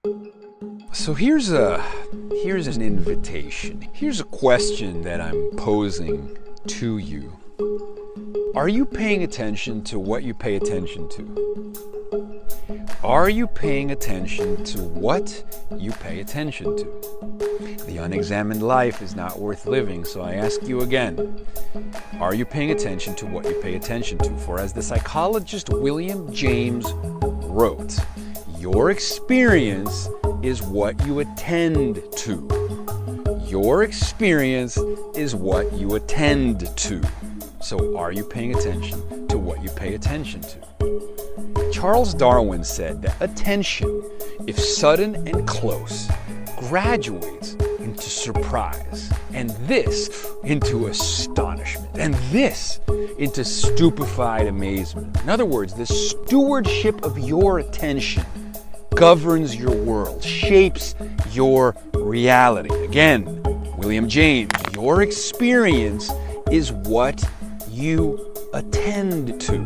So here's an invitation. Here's a question that I'm posing to you. Are you paying attention to what you pay attention to? Are you paying attention to what you pay attention to? The unexamined life is not worth living, so I ask you again. Are you paying attention to what you pay attention to? For as the psychologist William James wrote, your experience is what you attend to. Your experience is what you attend to. So are you paying attention to what you pay attention to? Charles Darwin said that attention, if sudden and close, graduates into surprise, and this into astonishment, and this into stupefied amazement. In other words, the stewardship of your attention governs your world, shapes your reality. Again, William James, your experience is what you attend to.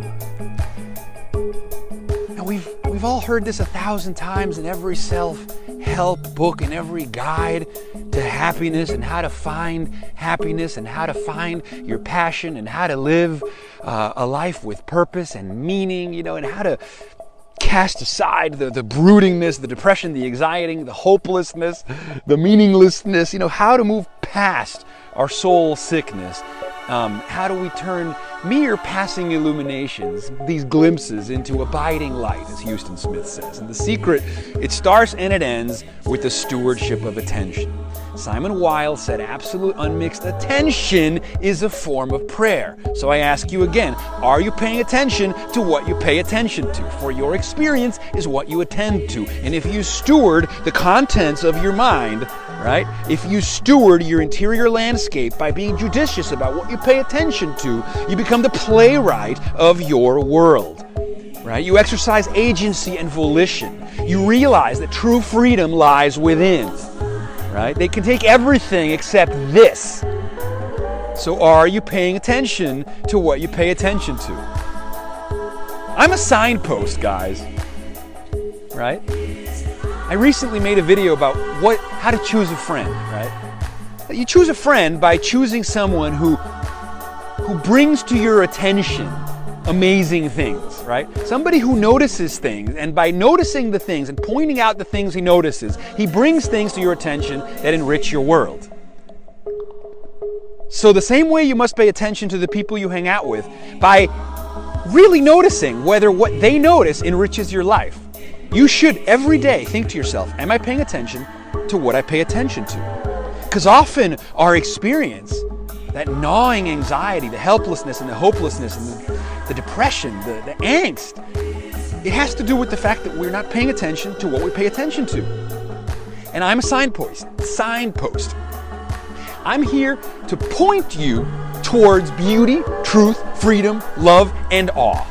Now we've all heard this 1,000 times in every self-help book, in every guide to happiness and how to find happiness and how to find your passion and how to live a life with purpose and meaning, and how to cast aside the broodingness, the depression, the anxiety, the hopelessness, the meaninglessness, how to move past our soul sickness. How do we turn mere passing illuminations, these glimpses, into abiding light, as Houston Smith says. And the secret, it starts and it ends with the stewardship of attention. Simon Weil said absolute unmixed attention is a form of prayer. So I ask you again, are you paying attention to what you pay attention to? For your experience is what you attend to. And if you steward the contents of your mind, right? If you steward your interior landscape by being judicious about what you pay attention to, you become the playwright of your world, right? You exercise agency and volition. You realize that true freedom lies within, right? They can take everything except this. So are you paying attention to what you pay attention to? I'm a signpost, guys, right? I recently made a video about how to choose a friend, right? You choose a friend by choosing someone who brings to your attention amazing things, right? Somebody who notices things, and by noticing the things and pointing out the things he notices, he brings things to your attention that enrich your world. So the same way you must pay attention to the people you hang out with by really noticing whether what they notice enriches your life. You should every day think to yourself, am I paying attention to what I pay attention to? Because often our experience, that gnawing anxiety, the helplessness and the hopelessness and the depression, the angst, it has to do with the fact that we're not paying attention to what we pay attention to. And I'm a signpost. I'm here to point you towards beauty, truth, freedom, love, and awe.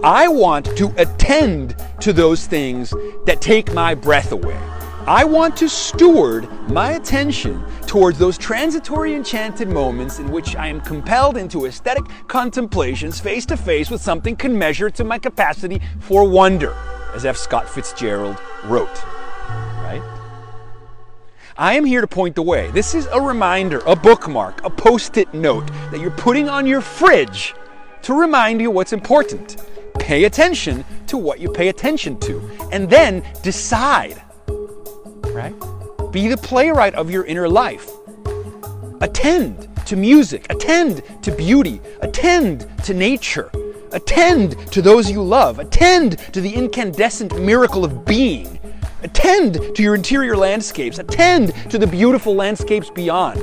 I want to attend to those things that take my breath away. I want to steward my attention towards those transitory enchanted moments in which I am compelled into aesthetic contemplations face to face with something commensurate to my capacity for wonder, as F. Scott Fitzgerald wrote, right? I am here to point the way. This is a reminder, a bookmark, a post-it note that you're putting on your fridge to remind you what's important. Pay attention to what you pay attention to, and then decide, right? Be the playwright of your inner life. Attend to music, attend to beauty, attend to nature, attend to those you love, attend to the incandescent miracle of being, attend to your interior landscapes, attend to the beautiful landscapes beyond.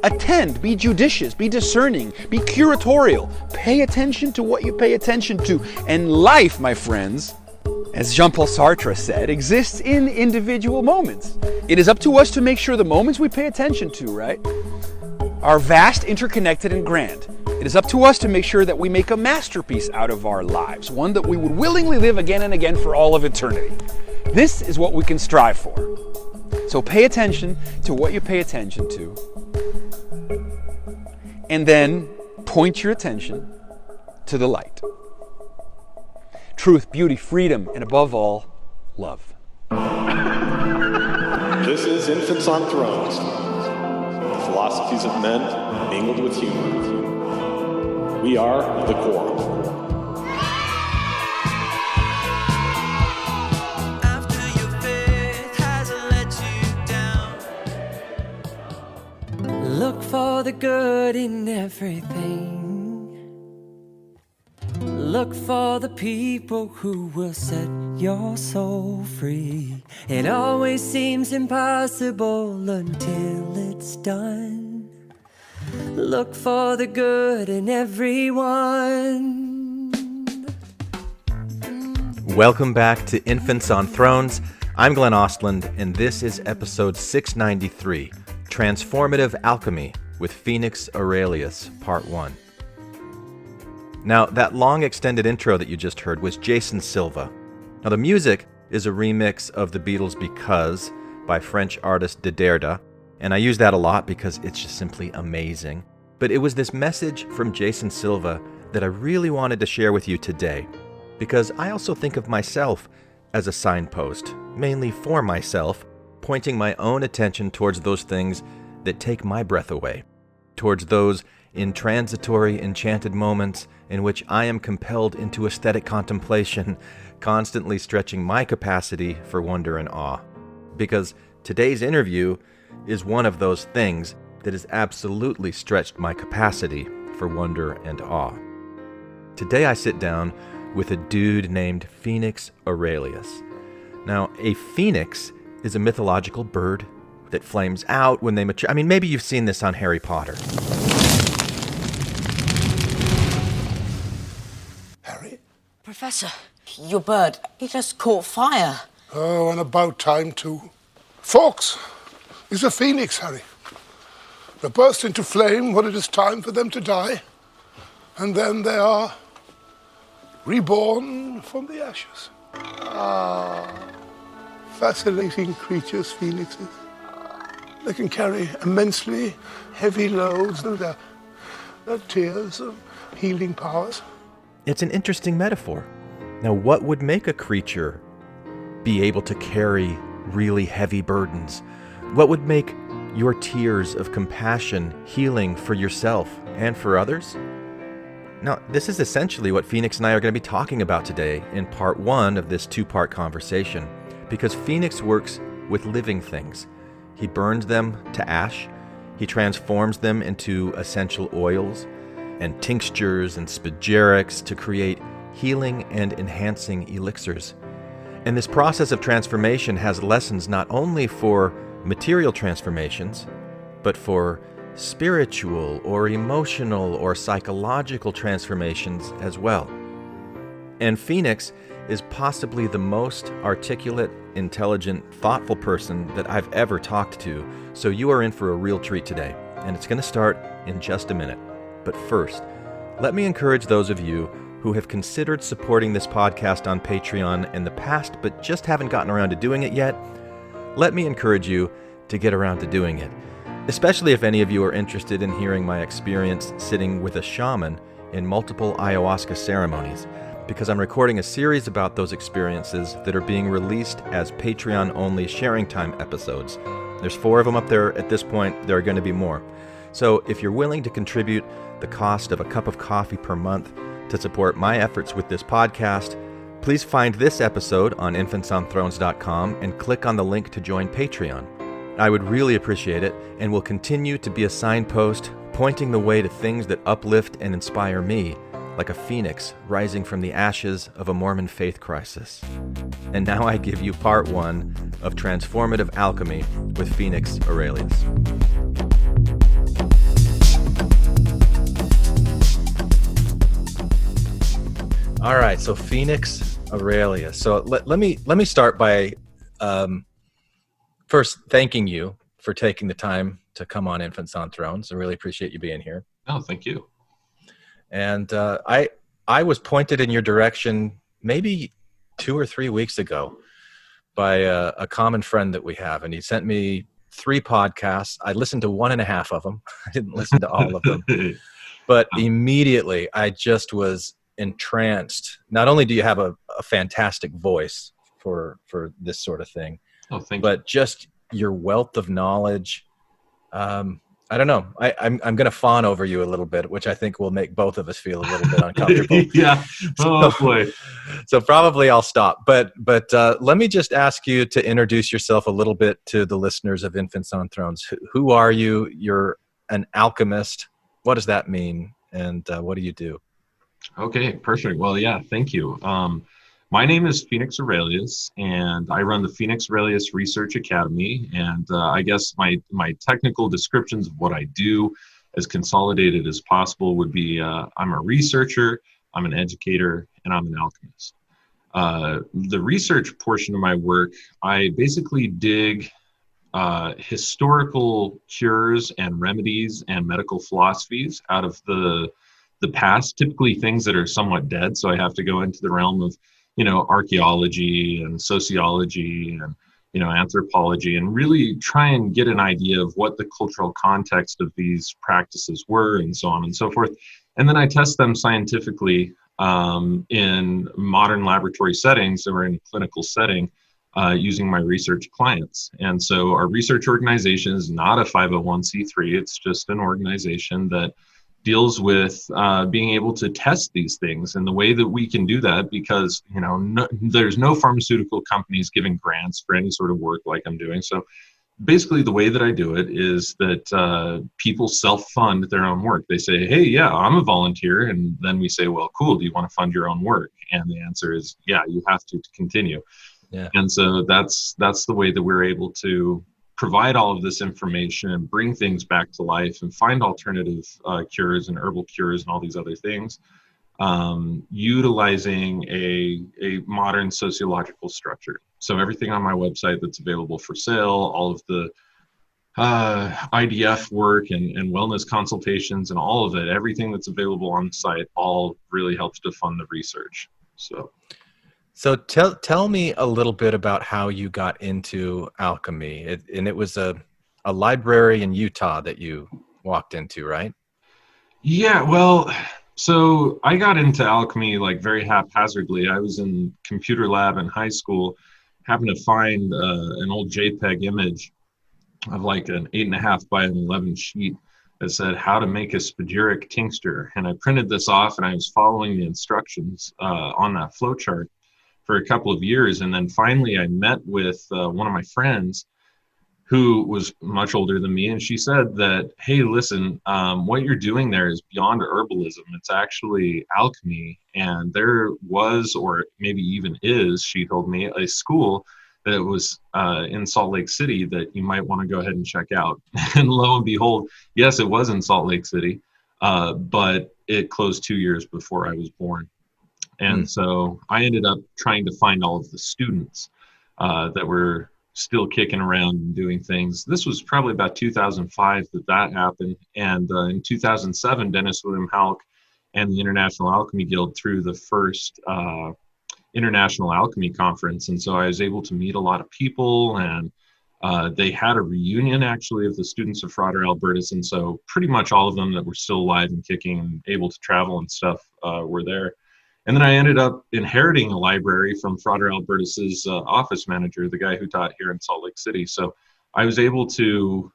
Attend, be judicious, be discerning, be curatorial. Pay attention to what you pay attention to. And life, my friends, as Jean-Paul Sartre said, exists in individual moments. It is up to us to make sure the moments we pay attention to, right, are vast, interconnected, and grand. It is up to us to make sure that we make a masterpiece out of our lives, one that we would willingly live again and again for all of eternity. This is what we can strive for. So pay attention to what you pay attention to, and then point your attention to the light. Truth, beauty, freedom, and above all, love. This is Infants on Thrones, the philosophies of men mingled with humor. We are the Quorum. After your faith has let you down, look for the good in everything. Look for the people who will set your soul free. It always seems impossible until it's done. Look for the good in everyone. Welcome back to Infants on Thrones. I'm Glenn Ostland, and this is episode 693, Transformative Alchemy with Phoenix Aurelius, Part 1. Now, that long extended intro that you just heard was Jason Silva. Now, the music is a remix of the Beatles' Because by French artist Diderda, and I use that a lot because it's just simply amazing. But it was this message from Jason Silva that I really wanted to share with you today, because I also think of myself as a signpost, mainly for myself, pointing my own attention towards those things that take my breath away, towards those intransitory, enchanted moments in which I am compelled into aesthetic contemplation, constantly stretching my capacity for wonder and awe. Because today's interview is one of those things that has absolutely stretched my capacity for wonder and awe. Today I sit down with a dude named Phoenix Aurelius. Now, a phoenix is a mythological bird that flames out when they mature. I mean, maybe you've seen this on Harry Potter. Professor, your bird, he just caught fire. Oh, and about time too. Folks, is a phoenix, Harry. They burst into flame when it is time for them to die, and then they are reborn from the ashes. Ah, fascinating creatures, phoenixes. They can carry immensely heavy loads through their tears of healing powers. It's an interesting metaphor. Now, what would make a creature be able to carry really heavy burdens? What would make your tears of compassion healing for yourself and for others? Now, this is essentially what Phoenix and I are going to be talking about today in part 1 of this 2-part conversation, because Phoenix works with living things. He burns them to ash, he transforms them into essential oils, and tinctures and spagyrics to create healing and enhancing elixirs. And this process of transformation has lessons not only for material transformations, but for spiritual or emotional or psychological transformations as well. And Phoenix is possibly the most articulate, intelligent, thoughtful person that I've ever talked to, so you are in for a real treat today, and it's going to start in just a minute. But first, let me encourage those of you who have considered supporting this podcast on Patreon in the past but just haven't gotten around to doing it yet. Let me encourage you to get around to doing it, especially if any of you are interested in hearing my experience sitting with a shaman in multiple ayahuasca ceremonies, because I'm recording a series about those experiences that are being released as Patreon-only sharing time episodes. There's 4 of them up there at this point. There are going to be more. So if you're willing to contribute the cost of a cup of coffee per month to support my efforts with this podcast, please find this episode on infantsonthrones.com and click on the link to join Patreon. I would really appreciate it, and will continue to be a signpost pointing the way to things that uplift and inspire me, like a phoenix rising from the ashes of a Mormon faith crisis. And now I give you part 1 of Transformative Alchemy with Phoenix Aurelius. All right, so Phoenix Aurelius. So let me start by first thanking you for taking the time to come on Infants on Thrones. I really appreciate you being here. Oh, thank you. And I was pointed in your direction maybe 2 or 3 weeks ago by a common friend that we have, and he sent me 3 podcasts. I listened to 1.5 of them. I didn't listen to all of them, but immediately I just was entranced. Not only do you have a fantastic voice for this sort of thing, Oh, thank you. but just your wealth of knowledge. I don't know. I'm going to fawn over you a little bit, which I think will make both of us feel a little bit uncomfortable. Yeah. Oh boy. So probably I'll stop. But let me just ask you to introduce yourself a little bit to the listeners of Infants on Thrones. Who are you? You're an alchemist. What does that mean? And what do you do? Okay, perfect. Well, yeah, thank you. My name is Phoenix Aurelius, and I run the Phoenix Aurelius Research Academy. And I guess my technical descriptions of what I do, as consolidated as possible, would be I'm a researcher, I'm an educator, and I'm an alchemist. The research portion of my work, I basically dig historical cures and remedies and medical philosophies out of the past, typically things that are somewhat dead. So I have to go into the realm of, archaeology and sociology and, anthropology, and really try and get an idea of what the cultural context of these practices were, and so on and so forth. And then I test them scientifically in modern laboratory settings or in a clinical setting using my research clients. And so our research organization is not a 501c3. It's just an organization that deals with being able to test these things. And the way that we can do that, because there's no pharmaceutical companies giving grants for any sort of work like I'm doing. So basically the way that I do it is that people self-fund their own work. They say, hey, yeah, I'm a volunteer. And then we say, well, cool, do you want to fund your own work? And the answer is, yeah, you have to continue. Yeah. And so that's the way that we're able to provide all of this information and bring things back to life and find alternative cures and herbal cures and all these other things, utilizing a modern sociological structure. So everything on my website that's available for sale, all of the IDF work and wellness consultations and all of it, everything that's available on the site, all really helps to fund the research. So tell me a little bit about how you got into alchemy. And it was a library in Utah that you walked into, right? Yeah, well, so I got into alchemy like very haphazardly. I was in computer lab in high school, happened to find an old JPEG image of like an 8.5 by an 11 sheet that said how to make a spagyric tincture. And I printed this off and I was following the instructions on that flowchart for a couple of years. And then finally I met with one of my friends who was much older than me. And she said that, hey, listen, what you're doing there is beyond herbalism. It's actually alchemy. And there was, or maybe even is, she told me, a school that was in Salt Lake City that you might want to go ahead and check out. And lo and behold, yes, it was in Salt Lake City, but it closed 2 years before I was born. And so I ended up trying to find all of the students that were still kicking around and doing things. This was probably about 2005 that happened. And in 2007, Dennis William Halk and the International Alchemy Guild threw the first International Alchemy Conference. And so I was able to meet a lot of people, and they had a reunion actually of the students of Frater Albertus. And so pretty much all of them that were still alive and kicking and able to travel and stuff were there. And then I ended up inheriting a library from Frater Albertus's office manager, the guy who taught here in Salt Lake City. So I was able to,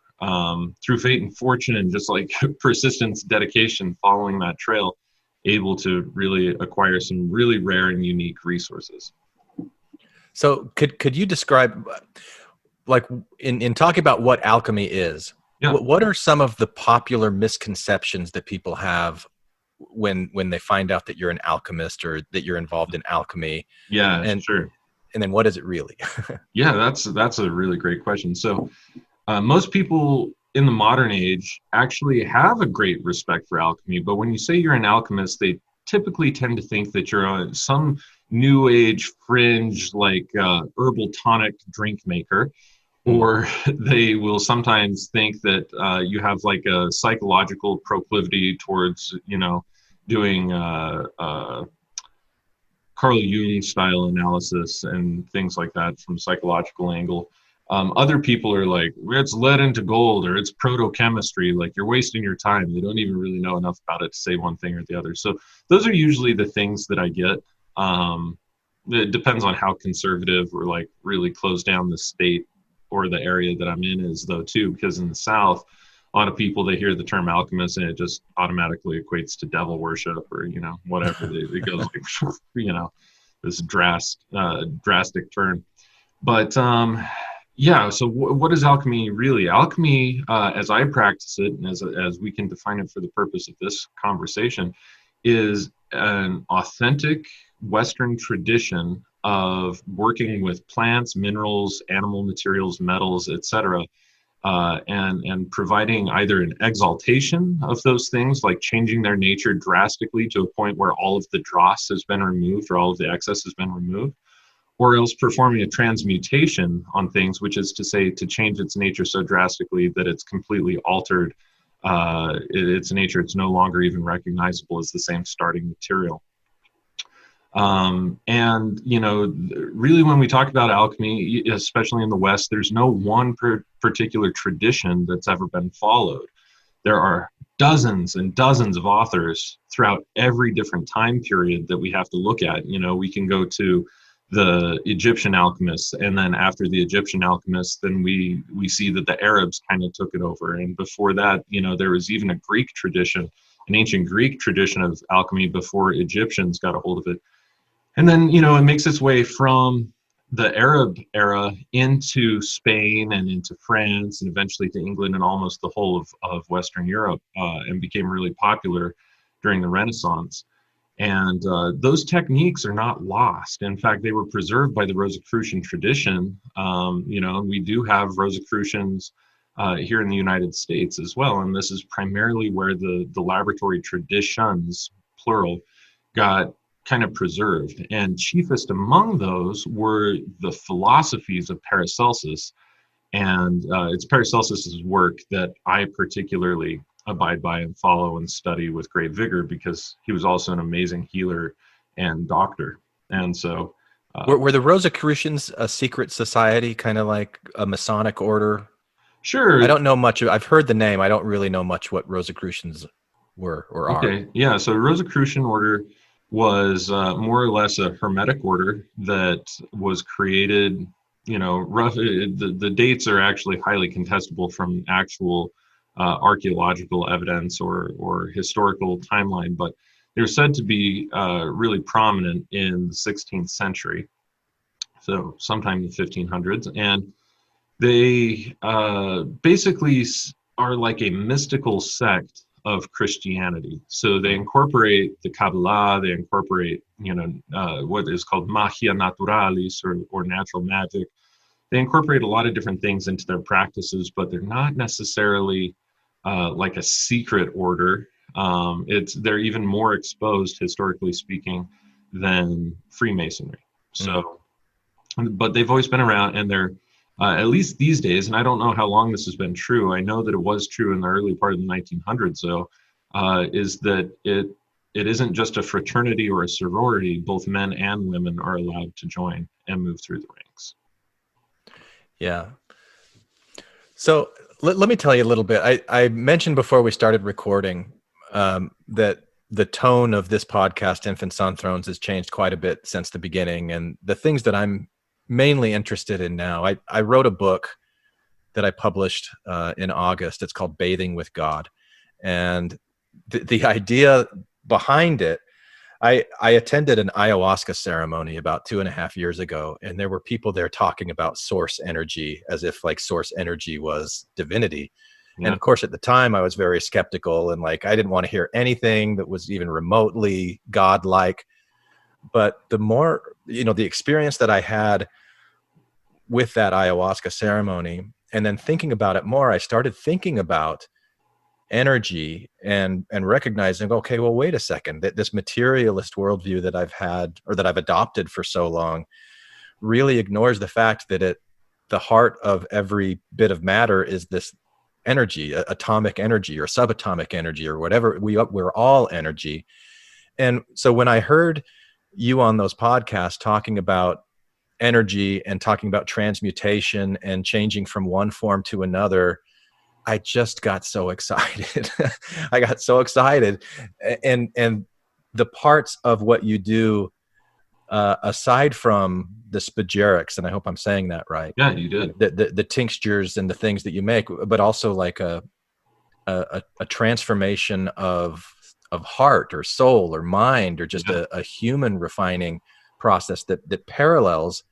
through fate and fortune and just like persistence, dedication, following that trail, able to really acquire some really rare and unique resources. So could you describe, like in talking about what alchemy is, what are some of the popular misconceptions that people have when they find out that you're an alchemist or that you're involved in alchemy? Sure. And then what is it really? Yeah, that's a really great question. So most people in the modern age actually have a great respect for alchemy, but when you say you're an alchemist, they typically tend to think that you're on some new age fringe, like herbal tonic drink maker, or they will sometimes think that you have like a psychological proclivity towards, doing Carl Jung style analysis and things like that from psychological angle. Other people are like, it's lead into gold, or it's proto-chemistry, like you're wasting your time. They don't even really know enough about it to say one thing or the other. So those are usually the things that I get. it depends on how conservative or like really closed down the state or the area that I'm in is, though, too, because in the South, a lot of people, they hear the term alchemist and it just automatically equates to devil worship or, whatever. It goes like, this drastic turn. But yeah, so what is alchemy really? Alchemy, as I practice it, and as we can define it for the purpose of this conversation, is an authentic Western tradition of working with plants, minerals, animal materials, metals, etc., and providing either an exaltation of those things, like changing their nature drastically to a point where all of the dross has been removed or all of the excess has been removed, or else performing a transmutation on things, which is to say to change its nature so drastically that it's completely altered its nature. It's no longer even recognizable as the same starting material. And, really when we talk about alchemy, especially in the West, there's no one particular tradition that's ever been followed. There are dozens and dozens of authors throughout every different time period that we have to look at. We can go to the Egyptian alchemists, and then after the Egyptian alchemists, then we see that the Arabs kind of took it over. And before that, there was even a Greek tradition, an ancient Greek tradition of alchemy before Egyptians got a hold of it. And then, it makes its way from the Arab era into Spain and into France and eventually to England and almost the whole of Western Europe, and became really popular during the Renaissance. And those techniques are not lost. In fact, they were preserved by the Rosicrucian tradition. We do have Rosicrucians here in the United States as well. And this is primarily where the laboratory traditions, plural, got kind of preserved. And chiefest among those were the philosophies of Paracelsus. And it's Paracelsus's work that I particularly abide by and follow and study with great vigor, because he was also an amazing healer and doctor. And so were the Rosicrucians a secret society, kind of like a Masonic order? Sure. I don't know much. I've heard the name. I don't really know much what Rosicrucians were or are. Okay. Yeah. So Rosicrucian order was more or less a hermetic order that was created, the dates are actually highly contestable from actual archaeological evidence or historical timeline, but they're said to be really prominent in the 16th century, so sometime in the 1500s. And they basically are like a mystical sect of Christianity. So they incorporate the Kabbalah, they incorporate, what is called magia naturalis or natural magic. They incorporate a lot of different things into their practices, but they're not necessarily like a secret order. They're even more exposed, historically speaking, than Freemasonry. So, but they've always been around, and they're at least these days, and I don't know how long this has been true. I know that it was true in the early part of the 1900s, though, is that it isn't just a fraternity or a sorority. Both men and women are allowed to join and move through the ranks. Yeah. So let me tell you a little bit. I mentioned before we started recording that the tone of this podcast, Infants on Thrones, has changed quite a bit since the beginning. And the things that I'm mainly interested in now, I wrote a book that I published in August. It's called Bathing with God. And the idea behind it, I attended an ayahuasca ceremony about 2.5 years ago, and there were people there talking about source energy as if like source energy was divinity. Yeah. And of course, at the time I was very skeptical and like, I didn't want to hear anything that was even remotely godlike. But the more, the experience that I had with that ayahuasca ceremony, and then thinking about it more, I started thinking about energy and recognizing, okay, well, wait a second, that this materialist worldview that I've had or that I've adopted for so long really ignores the fact that the heart of every bit of matter is this energy, atomic energy or subatomic energy or whatever. We're all energy. And so when I heard you on those podcasts talking about energy and talking about transmutation and changing from one form to another, I just got so excited. I got so excited. And the parts of what you do aside from the spagyrics, and I hope I'm saying that right. Yeah, you did. The tinctures and the things that you make, but also like a transformation of heart or soul or mind, or just a human refining process that parallels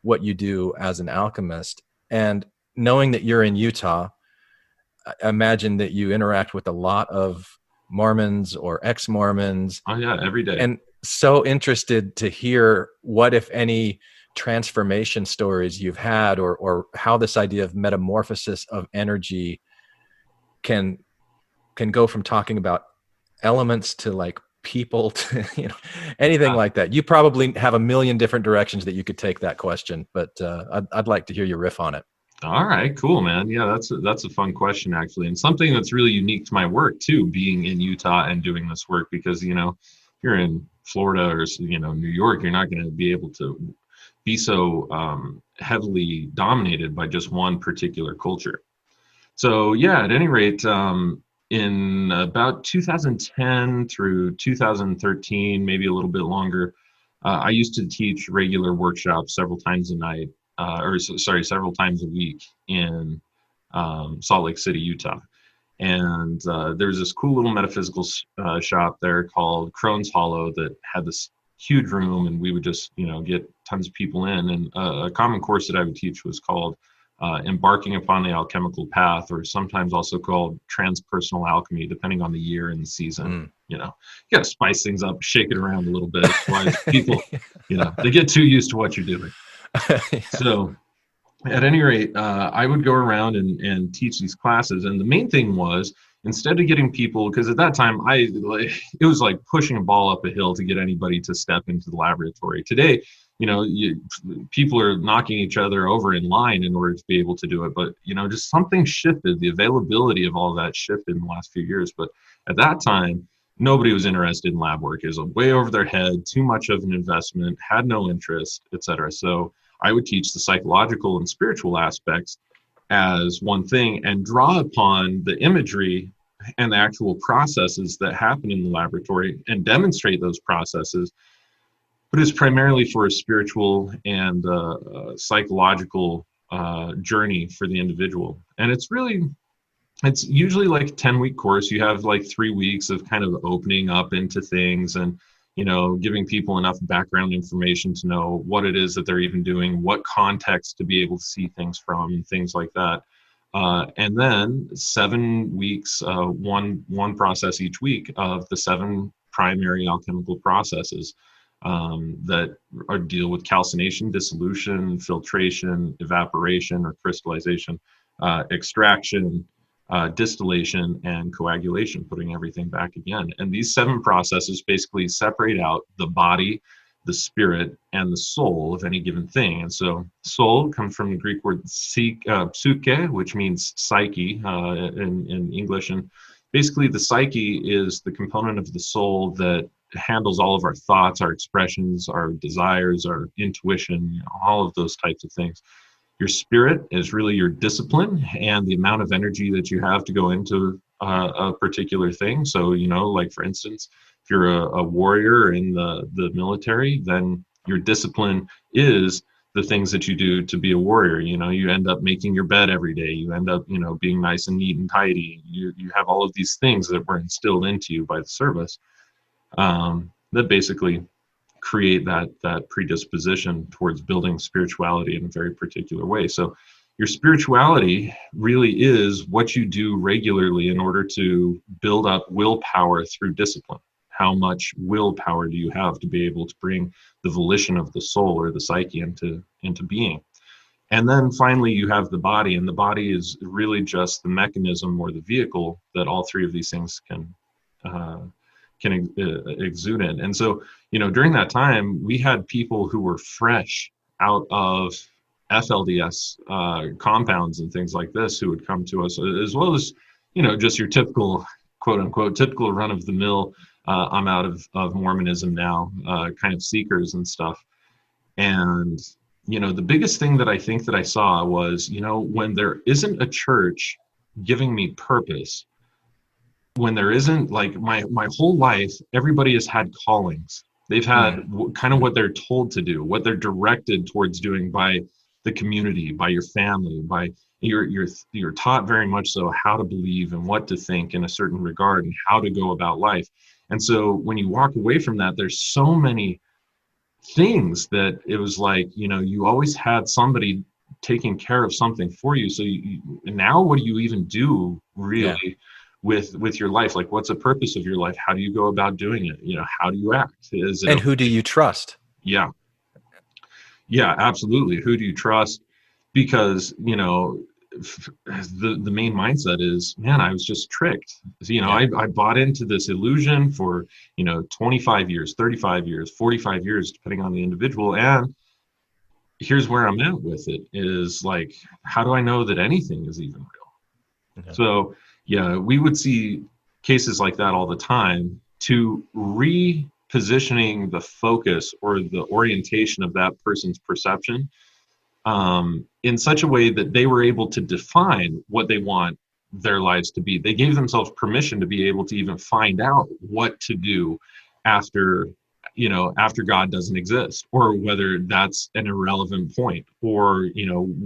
what you do as an alchemist. And knowing that you're in Utah, I imagine that you interact with a lot of Mormons or ex-Mormons. Oh yeah, every day. And so interested to hear what, if any, transformation stories you've had, or how this idea of metamorphosis of energy can go from talking about elements to like people to, you know, anything like that. You probably have a million different directions that you could take that question, but I'd like to hear your riff on it. All right, cool, man. Yeah, that's a fun question actually, and something that's really unique to my work too, being in Utah and doing this work, because you know, if you're in Florida or New York, you're not going to be able to be so heavily dominated by just one particular culture. So yeah, at any rate, in about 2010 through 2013, maybe a little bit longer, I used to teach regular workshops several times a night, several times a week in Salt Lake City, Utah. And there's this cool little metaphysical shop there called Crone's Hollow that had this huge room, and we would just, get tons of people in. And a common course that I would teach was called Embarking Upon the Alchemical Path, or sometimes also called Transpersonal Alchemy, depending on the year and the season. You got to spice things up, shake it around a little bit. Otherwise people, they get too used to what you're doing. So at any rate, I would go around and teach these classes. And the main thing was, instead of getting people, because at that time, it was like pushing a ball up a hill to get anybody to step into the laboratory. Today, people are knocking each other over in line in order to be able to do it. But, just something shifted. The availability of all that shifted in the last few years. But at that time, nobody was interested in lab work. It was way over their head, too much of an investment, had no interest, etc. So I would teach the psychological and spiritual aspects as one thing, and draw upon the imagery and the actual processes that happen in the laboratory and demonstrate those processes. But it's primarily for a spiritual and psychological journey for the individual. And it's usually like a 10-week course. You have like 3 weeks of kind of opening up into things and, giving people enough background information to know what it is that they're even doing, what context to be able to see things from, and things like that. And then 7 weeks, one process each week of the 7 primary alchemical processes that deal with calcination, dissolution, filtration, evaporation or crystallization, extraction, distillation, and coagulation, putting everything back again. And these 7 processes basically separate out the body, the spirit, and the soul of any given thing. And so soul comes from the Greek word psyche, which means psyche in English. And basically the psyche is the component of the soul that handles all of our thoughts, our expressions, our desires, our intuition, all of those types of things. Your spirit is really your discipline and the amount of energy that you have to go into a particular thing. So, like for instance, if you're a warrior in the military, then your discipline is the things that you do to be a warrior. You end up making your bed every day. You end up, being nice and neat and tidy. You have all of these things that were instilled into you by the service that basically create that predisposition towards building spirituality in a very particular way. So your spirituality really is what you do regularly in order to build up willpower through discipline. How much willpower do you have to be able to bring the volition of the soul or the psyche into being? And then finally, you have the body, and the body is really just the mechanism or the vehicle that all 3 of these things can exude in. And so, during that time, we had people who were fresh out of FLDS compounds and things like this who would come to us, as well as, just your typical, quote unquote, typical run of the mill, I'm out of Mormonism now, kind of seekers and stuff. And, the biggest thing that I think that I saw was, when there isn't a church giving me purpose, when there isn't, like, my whole life, everybody has had callings. They've had kind of what they're told to do, what they're directed towards doing by the community, by your family, by you're taught very much so how to believe and what to think in a certain regard and how to go about life. And so when you walk away from that, there's so many things that it was like, you always had somebody taking care of something for you. So now what do you even do really with your life? Like, what's the purpose of your life? How do you go about doing it? How do you act? Is it And who do you trust? Yeah, absolutely. Who do you trust? Because, the main mindset is, man, I was just tricked. I bought into this illusion for, 25 years, 35 years, 45 years, depending on the individual. And here's where I'm at with it is like, how do I know that anything is even real? Okay. So, we would see cases like that all the time. To repositioning the focus or the orientation of that person's perception in such a way that they were able to define what they want their lives to be. They gave themselves permission to be able to even find out what to do after God doesn't exist, or whether that's an irrelevant point, or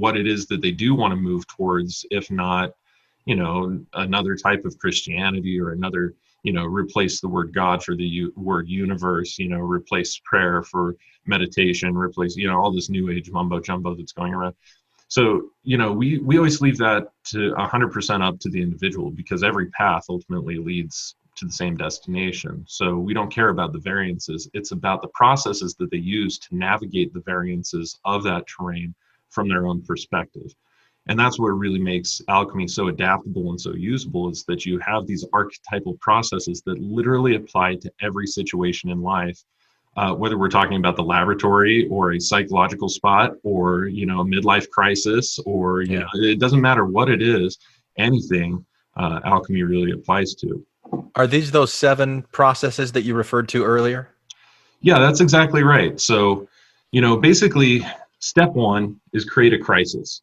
what it is that they do want to move towards, if not another type of Christianity, or another, replace the word God for the word universe, replace prayer for meditation, replace, all this new age mumbo jumbo that's going around. So, we always leave that to 100% up to the individual, because every path ultimately leads to the same destination. So we don't care about the variances. It's about the processes that they use to navigate the variances of that terrain from their own perspective. And that's what really makes alchemy so adaptable and so usable, is that you have these archetypal processes that literally apply to every situation in life, whether we're talking about the laboratory or a psychological spot, or, a midlife crisis, or, it doesn't matter what it is, anything alchemy really applies to. Are these those 7 processes that you referred to earlier? Yeah, that's exactly right. So, basically, step 1 is create a crisis.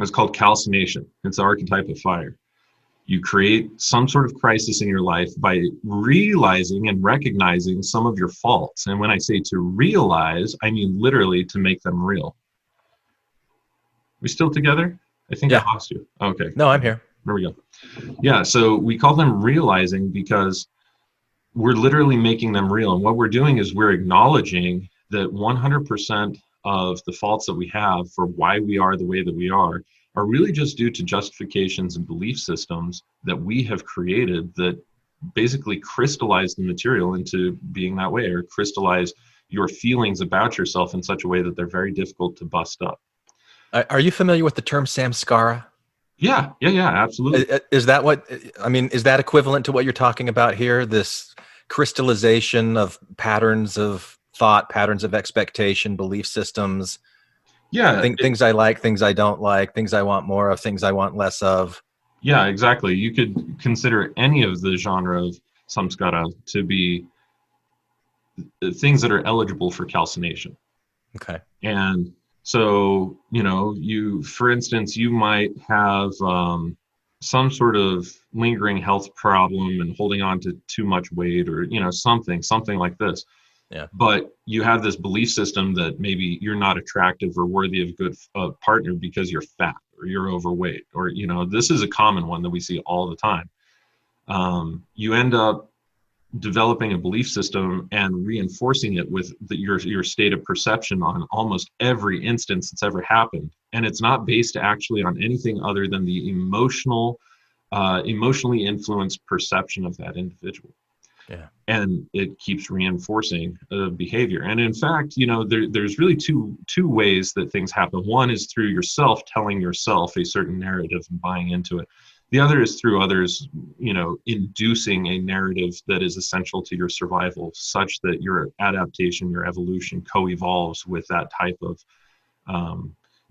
It's called calcination. It's the archetype of fire. You create some sort of crisis in your life by realizing and recognizing some of your faults. And when I say to realize, I mean literally to make them real. We still together? I think I lost you. Okay. No, I'm here. There we go. Yeah, so we call them realizing because we're literally making them real. And what we're doing is we're acknowledging that 100% of the faults that we have for why we are the way that we are really just due to justifications and belief systems that we have created that basically crystallize the material into being that way, or crystallize your feelings about yourself in such a way that they're very difficult to bust up. Are you familiar with the term samskara? Yeah, absolutely. Is that equivalent to what you're talking about here? This crystallization of patterns of thought, patterns of expectation, belief systems. Yeah. Things I like, things I don't like, things I want more of, things I want less of. Yeah, exactly. You could consider any of the genre of samskara to be things that are eligible for calcination. Okay. And so, for instance, you might have some sort of lingering health problem and holding on to too much weight, or, something like this. Yeah. But you have this belief system that maybe you're not attractive or worthy of a good partner because you're fat or you're overweight, or, this is a common one that we see all the time. You end up developing a belief system and reinforcing it with your state of perception on almost every instance that's ever happened. And it's not based actually on anything other than the emotionally influenced perception of that individual. Yeah. And it keeps reinforcing the behavior. And in fact, there's really two ways that things happen. One is through yourself telling yourself a certain narrative and buying into it. The other is through others, inducing a narrative that is essential to your survival, such that your adaptation, your evolution co-evolves with that type of,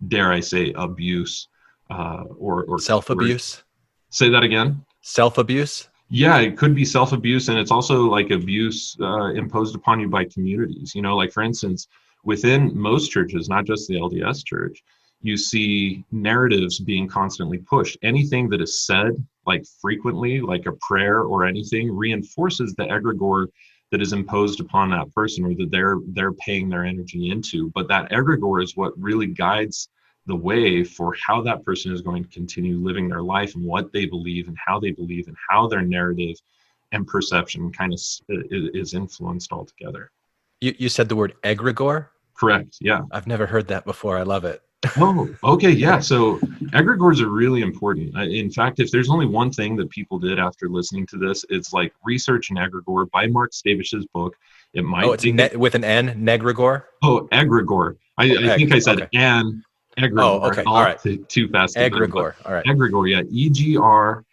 dare I say, abuse or self-abuse. Say that again. Self-abuse. Yeah, it could be self-abuse, and it's also like abuse imposed upon you by communities. Like, for instance, within most churches, not just the LDS church, you see narratives being constantly pushed. Anything that is said, like frequently, like a prayer or anything, reinforces the egregore that is imposed upon that person, or that they're paying their energy into. But that egregore is what really guides the way for how that person is going to continue living their life, and what they believe and how their narrative and perception kind of is influenced altogether. You said the word egregore? Correct. Yeah. I've never heard that before. I love it. Oh, okay. Yeah. So egregores are really important. In fact, if there's only one thing that people did after listening to this, it's like research an egregore. Buy Mark Stavish's book. It might with an N, negregore? Oh, egregore. I think I said an egregore. Oh, okay. All right. Too fast. Egregore. All right. Egregore. Yeah. EGREGORE.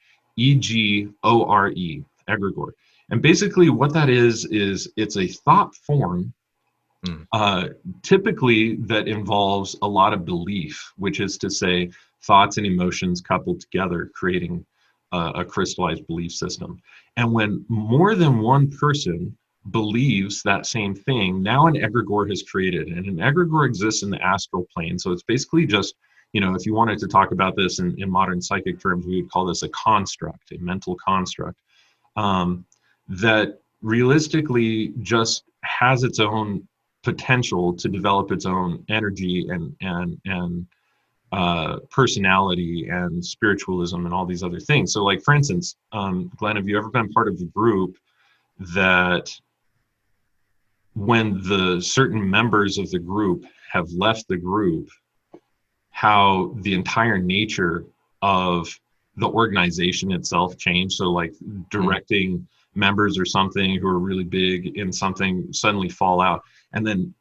Egregore. And basically what that is it's a thought form, typically that involves a lot of belief, which is to say thoughts and emotions coupled together, creating a crystallized belief system. And when more than one person believes that same thing, now an egregore has created. And an egregore exists in the astral plane. So it's basically just, if you wanted to talk about this in modern psychic terms, we would call this a construct, a mental construct, that realistically just has its own potential to develop its own energy and personality and spiritualism and all these other things. So like, for instance, Glenn, have you ever been part of a group that when the certain members of the group have left the group, how the entire nature of the organization itself changed? So like directing members or something who are really big in something suddenly fall out, and then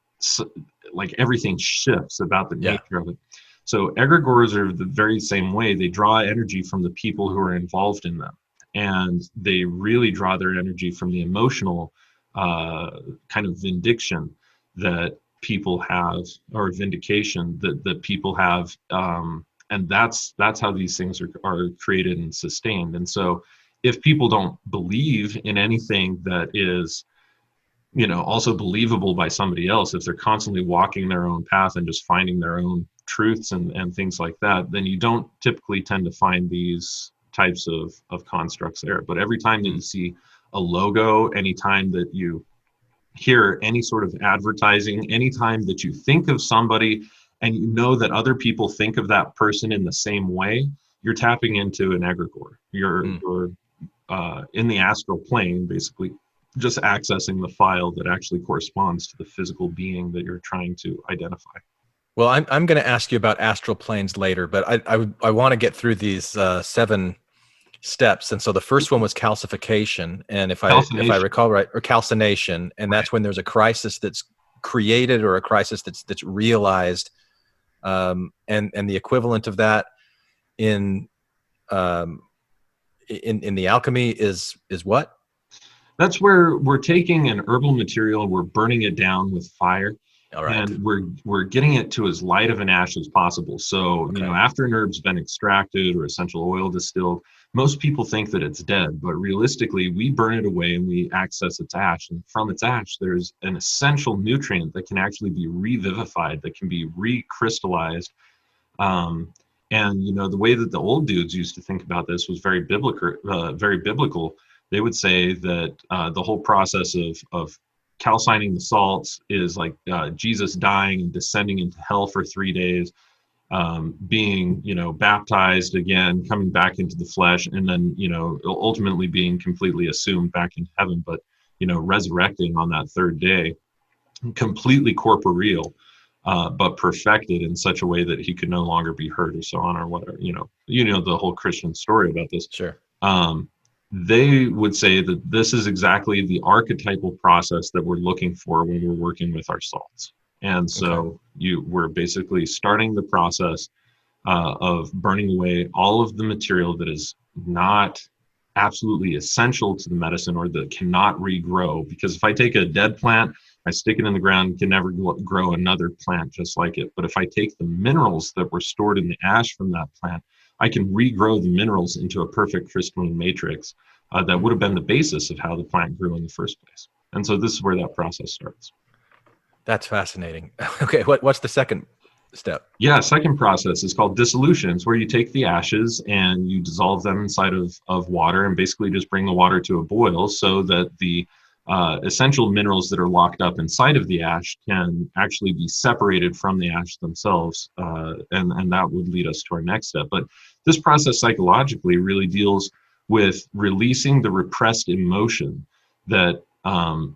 like everything shifts about the nature of it. So egregores are the very same way. They draw energy from the people who are involved in them, and they really draw their energy from the emotional kind of vindication that people have, or vindication that people have, and that's how these things are created and sustained. And so if people don't believe in anything that is, also believable by somebody else, if they're constantly walking their own path and just finding their own truths and things like that, then you don't typically tend to find these types of constructs there. But every time that you see a logo, anytime that you hear any sort of advertising, anytime that you think of somebody and you know that other people think of that person in the same way, you're tapping into an egregore. You're in the astral plane, basically just accessing the file that actually corresponds to the physical being that you're trying to identify. Well, I'm going to ask you about astral planes later, but I want to get through these 7 steps. And so the first one was calcification, and if I recall right, or calcination, and that's when there's a crisis that's created or a crisis that's realized, and the equivalent of that in the alchemy is what? That's where we're taking an herbal material, we're burning it down with fire. All right. And we're getting it to as light of an ash as possible. So, after an herb's been extracted or essential oil distilled, most people think that it's dead, but realistically, we burn it away and we access its ash. And from its ash, there's an essential nutrient that can actually be revivified, that can be recrystallized. And the way that the old dudes used to think about this was very biblical. They would say that the whole process of calcining the salts is like Jesus dying and descending into hell for 3 days, being, baptized again, coming back into the flesh, and then, ultimately being completely assumed back into heaven, but, resurrecting on that 3rd day, completely corporeal, but perfected in such a way that he could no longer be hurt or so on, or whatever, the whole Christian story about this. Sure. They would say that this is exactly the archetypal process that we're looking for when we're working with our salts. And so we're basically starting the process of burning away all of the material that is not absolutely essential to the medicine, or that cannot regrow. Because if I take a dead plant, I stick it in the ground, can never grow another plant just like it. But if I take the minerals that were stored in the ash from that plant, I can regrow the minerals into a perfect crystalline matrix that would have been the basis of how the plant grew in the first place. And so this is where that process starts. That's fascinating. Okay, what's the second step? Yeah, second process is called dissolution. It's where you take the ashes and you dissolve them inside of water, and basically just bring the water to a boil so that the essential minerals that are locked up inside of the ash can actually be separated from the ash themselves, and that would lead us to our next step. But this process psychologically really deals with releasing the repressed emotion that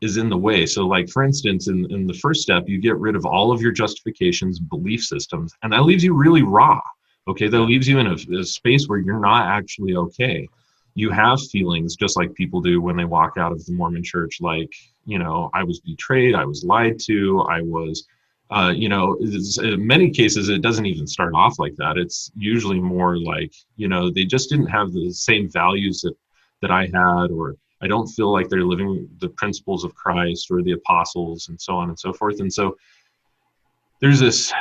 is in the way. So like, for instance, in the first step, you get rid of all of your justifications, belief systems, and that leaves you really raw. Okay, that leaves you in a space where you're not actually okay. You have feelings just like people do when they walk out of the Mormon church, like, I was betrayed, I was lied to, I was, in many cases, it doesn't even start off like that. It's usually more like, they just didn't have the same values that I had, or I don't feel like they're living the principles of Christ or the apostles, and so on and so forth. And so there's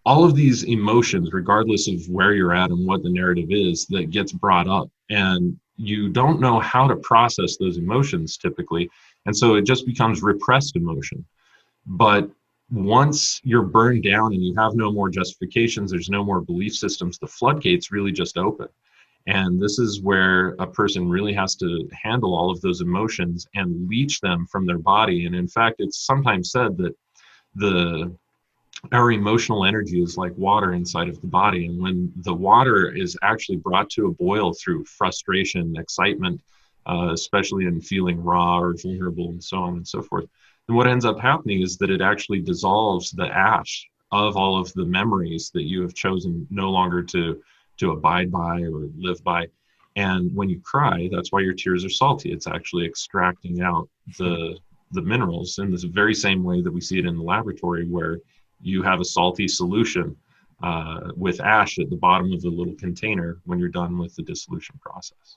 all of these emotions, regardless of where you're at and what the narrative is, that gets brought up, and you don't know how to process those emotions typically. And so it just becomes repressed emotion. But once you're burned down and you have no more justifications, there's no more belief systems, the floodgates really just open. And this is where a person really has to handle all of those emotions and leach them from their body. And in fact, it's sometimes said that our emotional energy is like water inside of the body. And when the water is actually brought to a boil through frustration, excitement, especially in feeling raw or vulnerable and so on and so forth, then what ends up happening is that it actually dissolves the ash of all of the memories that you have chosen no longer to abide by or live by. And when you cry, that's why your tears are salty. It's actually extracting out the minerals in this very same way that we see it in the laboratory, where you have a salty solution with ash at the bottom of the little container when you're done with the dissolution process.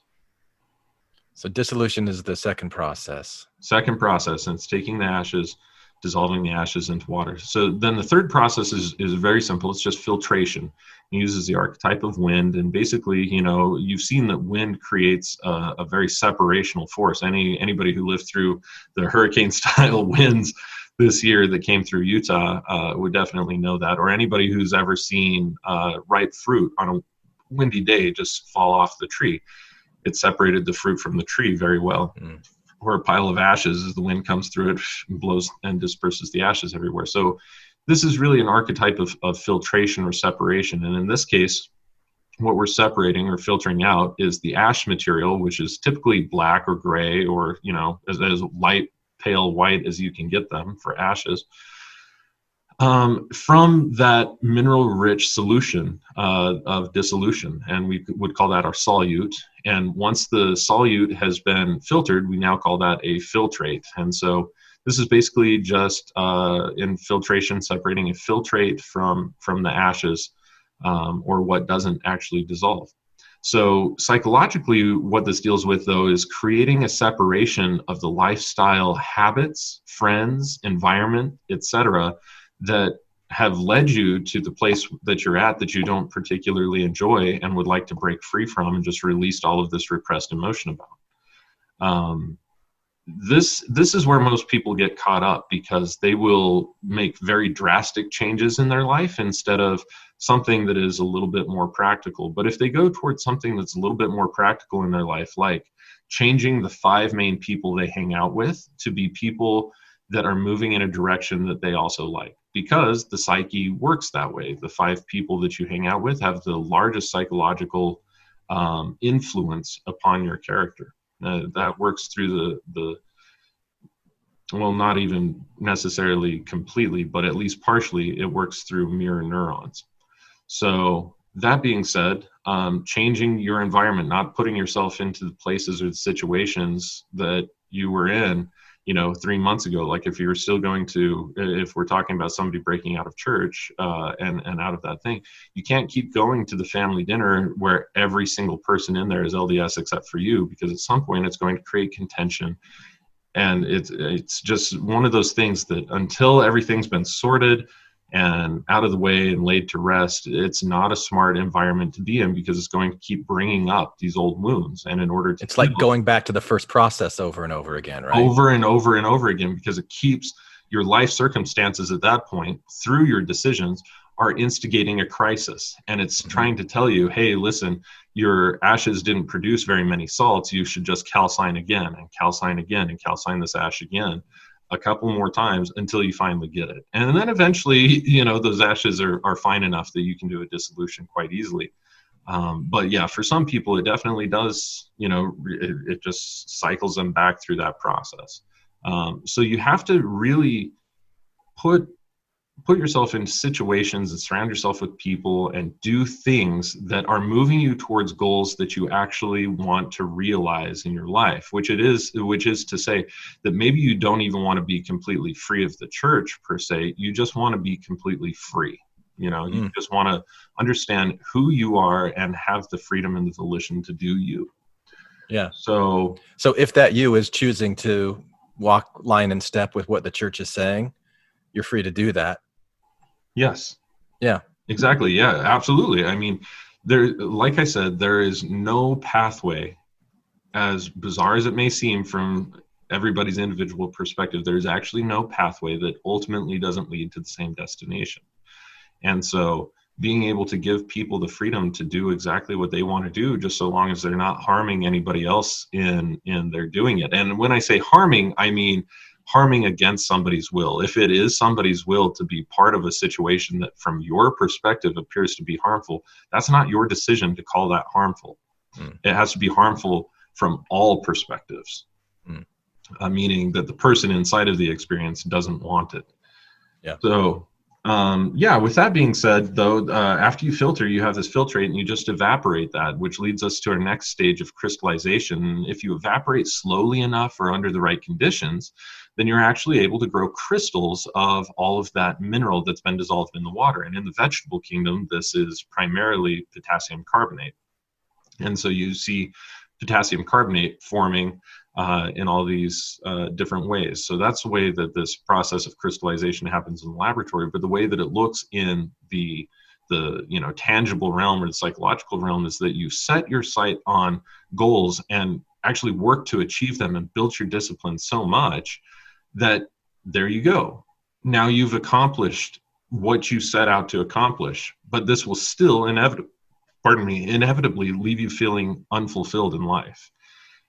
So dissolution is the second process. Second process, and it's taking the ashes, dissolving the ashes into water. So then the third process is very simple. It's just filtration. It uses the archetype of wind, and basically, you've seen that wind creates a very separational force. Anybody who lived through the hurricane-style winds this year that came through Utah would definitely know that. Or anybody who's ever seen ripe fruit on a windy day just fall off the tree. It separated the fruit from the tree very well. Or a pile of ashes, as the wind comes through it and blows and disperses the ashes everywhere. So this is really an archetype of filtration or separation. And in this case, what we're separating or filtering out is the ash material, which is typically black or gray, or as light pale white as you can get them for ashes, from that mineral-rich solution of dissolution. And we would call that our solute. And once the solute has been filtered, we now call that a filtrate. And so this is basically just in filtration, separating a filtrate from the ashes, or what doesn't actually dissolve. So psychologically, what this deals with, though, is creating a separation of the lifestyle habits, friends, environment, etc., that have led you to the place that you're at that you don't particularly enjoy and would like to break free from, and just released all of this repressed emotion about. This is where most people get caught up, because they will make very drastic changes in their life instead of something that is a little bit more practical. But if they go towards something that's a little bit more practical in their life, like changing the 5 main people they hang out with to be people that are moving in a direction that they also like, because the psyche works that way. The 5 people that you hang out with have the largest psychological influence upon your character. That works through well, not even necessarily completely, but at least partially, it works through mirror neurons. So that being said, changing your environment, not putting yourself into the places or the situations that you were in, 3 months ago. Like if you're still if we're talking about somebody breaking out of church and out of that thing, you can't keep going to the family dinner where every single person in there is LDS except for you, because at some point it's going to create contention. And it's just one of those things that until everything's been sorted and out of the way and laid to rest, it's not a smart environment to be in, because it's going to keep bringing up these old wounds. And in order to, it's like going back to the first process over and over again, right? Over and over and over again, because it keeps your life circumstances at that point, through your decisions, are instigating a crisis, and it's trying to tell you, hey, listen, your ashes didn't produce very many salts. You should just calcine again and calcine again and calcine this ash again a couple more times until you finally get it. And then eventually, those ashes are fine enough that you can do a dissolution quite easily. But yeah, for some people, it definitely does, it just cycles them back through that process. So you have to really put yourself in situations and surround yourself with people and do things that are moving you towards goals that you actually want to realize in your life, which is to say that maybe you don't even want to be completely free of the church per se. You just want to be completely free. You just want to understand who you are and have the freedom and the volition to do you. Yeah. So if that you is choosing to walk line and step with what the church is saying, you're free to do that. Yes. Yeah. Exactly. Yeah, absolutely. I mean, like I said, there is no pathway, as bizarre as it may seem from everybody's individual perspective, there's actually no pathway that ultimately doesn't lead to the same destination. And so being able to give people the freedom to do exactly what they want to do, just so long as they're not harming anybody else in their doing it. And when I say harming, I mean harming against somebody's will. If it is somebody's will to be part of a situation that from your perspective appears to be harmful, that's not your decision to call that harmful. It has to be harmful from all perspectives, meaning that the person inside of the experience doesn't want it. Yeah. So, with that being said, though, after you filter, you have this filtrate and you just evaporate that, which leads us to our next stage of crystallization. If you evaporate slowly enough or under the right conditions, then you're actually able to grow crystals of all of that mineral that's been dissolved in the water. And in the vegetable kingdom, this is primarily potassium carbonate. And so you see potassium carbonate forming in all these different ways. So that's the way that this process of crystallization happens in the laboratory. But the way that it looks in the tangible realm or the psychological realm is that you set your sight on goals and actually work to achieve them and build your discipline so much that there you go. Now you've accomplished what you set out to accomplish, but this will still inevitably leave you feeling unfulfilled in life.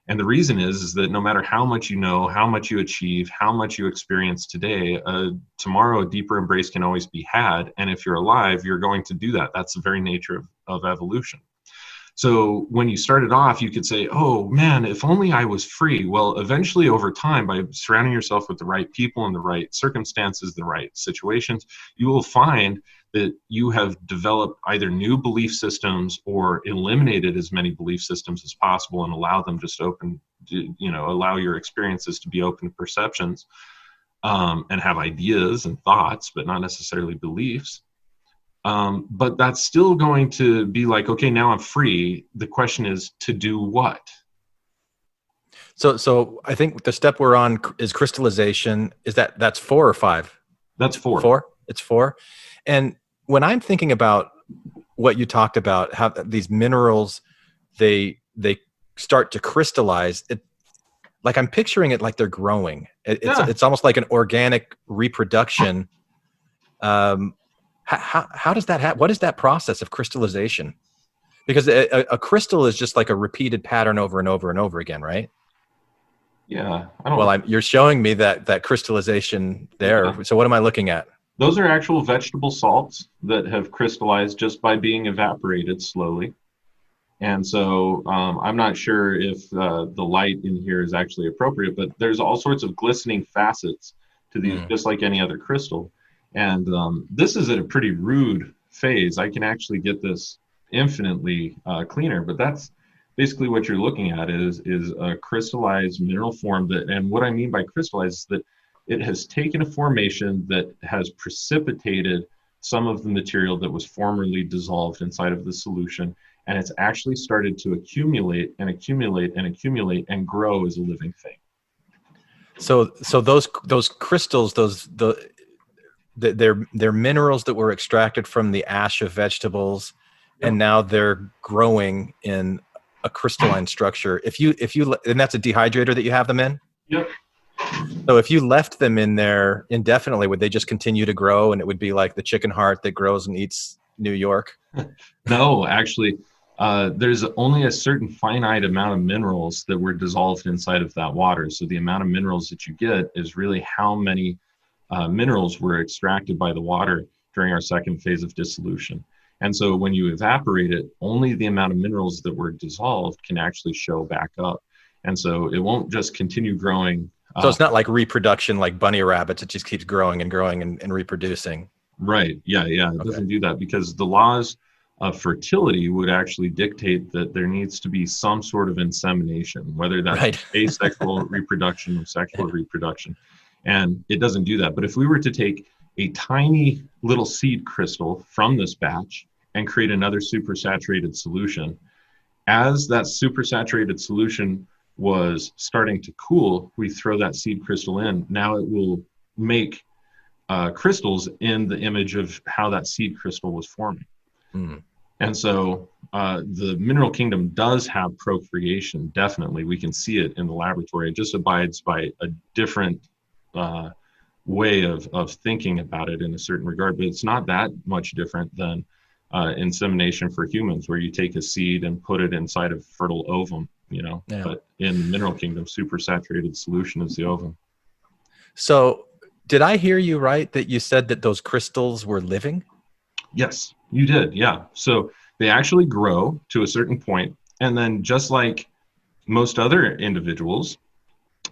And the reason is that no matter how much you know, how much you achieve, how much you experience today, tomorrow a deeper embrace can always be had. And if you're alive, you're going to do that. That's the very nature of evolution. So when you started off, you could say, oh man, if only I was free. Well, eventually over time, by surrounding yourself with the right people and the right circumstances, the right situations, you will find that you have developed either new belief systems or eliminated as many belief systems as possible and allow them just allow your experiences to be open to perceptions, and have ideas and thoughts, but not necessarily beliefs. But that's still going to be like, okay, now I'm free. The question is to do what? So I think the step we're on is crystallization. That's 4 or 5? That's 4. 4? It's 4. And when I'm thinking about what you talked about, how these minerals, they start to crystallize, like I'm picturing it like they're growing. It's almost like an organic reproduction. How does that happen? What is that process of crystallization? Because a crystal is just like a repeated pattern over and over and over again, right? Yeah. You're showing me that crystallization there. Yeah. So what am I looking at? Those are actual vegetable salts that have crystallized just by being evaporated slowly. And so I'm not sure if the light in here is actually appropriate, but there's all sorts of glistening facets to these, just like any other crystal. And this is at a pretty rude phase. I can actually get this infinitely cleaner, but that's basically what you're looking at is a crystallized mineral form. And what I mean by crystallized is that it has taken a formation that has precipitated some of the material that was formerly dissolved inside of the solution, and it's actually started to accumulate and accumulate and accumulate and grow as a living thing. So those crystals, they're minerals that were extracted from the ash of vegetables, and now they're growing in a crystalline structure. If you and that's a dehydrator that you have them in? Yep. So if you left them in there indefinitely, would they just continue to grow, and it would be like the chicken heart that grows and eats New York? No, actually, there's only a certain finite amount of minerals that were dissolved inside of that water. So the amount of minerals that you get is really how many minerals were extracted by the water during our second phase of dissolution. And so when you evaporate it, only the amount of minerals that were dissolved can actually show back up. And so it won't just continue growing. So it's not like reproduction like bunny rabbits. It just keeps growing and growing and reproducing. Right. Yeah. It doesn't do that because the laws of fertility would actually dictate that there needs to be some sort of insemination, whether that's asexual reproduction or sexual reproduction. And it doesn't do that. But if we were to take a tiny little seed crystal from this batch and create another supersaturated solution, as that supersaturated solution was starting to cool, we throw that seed crystal in. Now it will make crystals in the image of how that seed crystal was forming. And so the mineral kingdom does have procreation, definitely. We can see it in the laboratory. It just abides by a different way of thinking about it in a certain regard, but it's not that much different than insemination for humans, where you take a seed and put it inside of fertile ovum, But in the mineral kingdom, supersaturated solution is the ovum. So did I hear you right that you said that those crystals were living? Yes, you did. Yeah. So they actually grow to a certain point, and then just like most other individuals,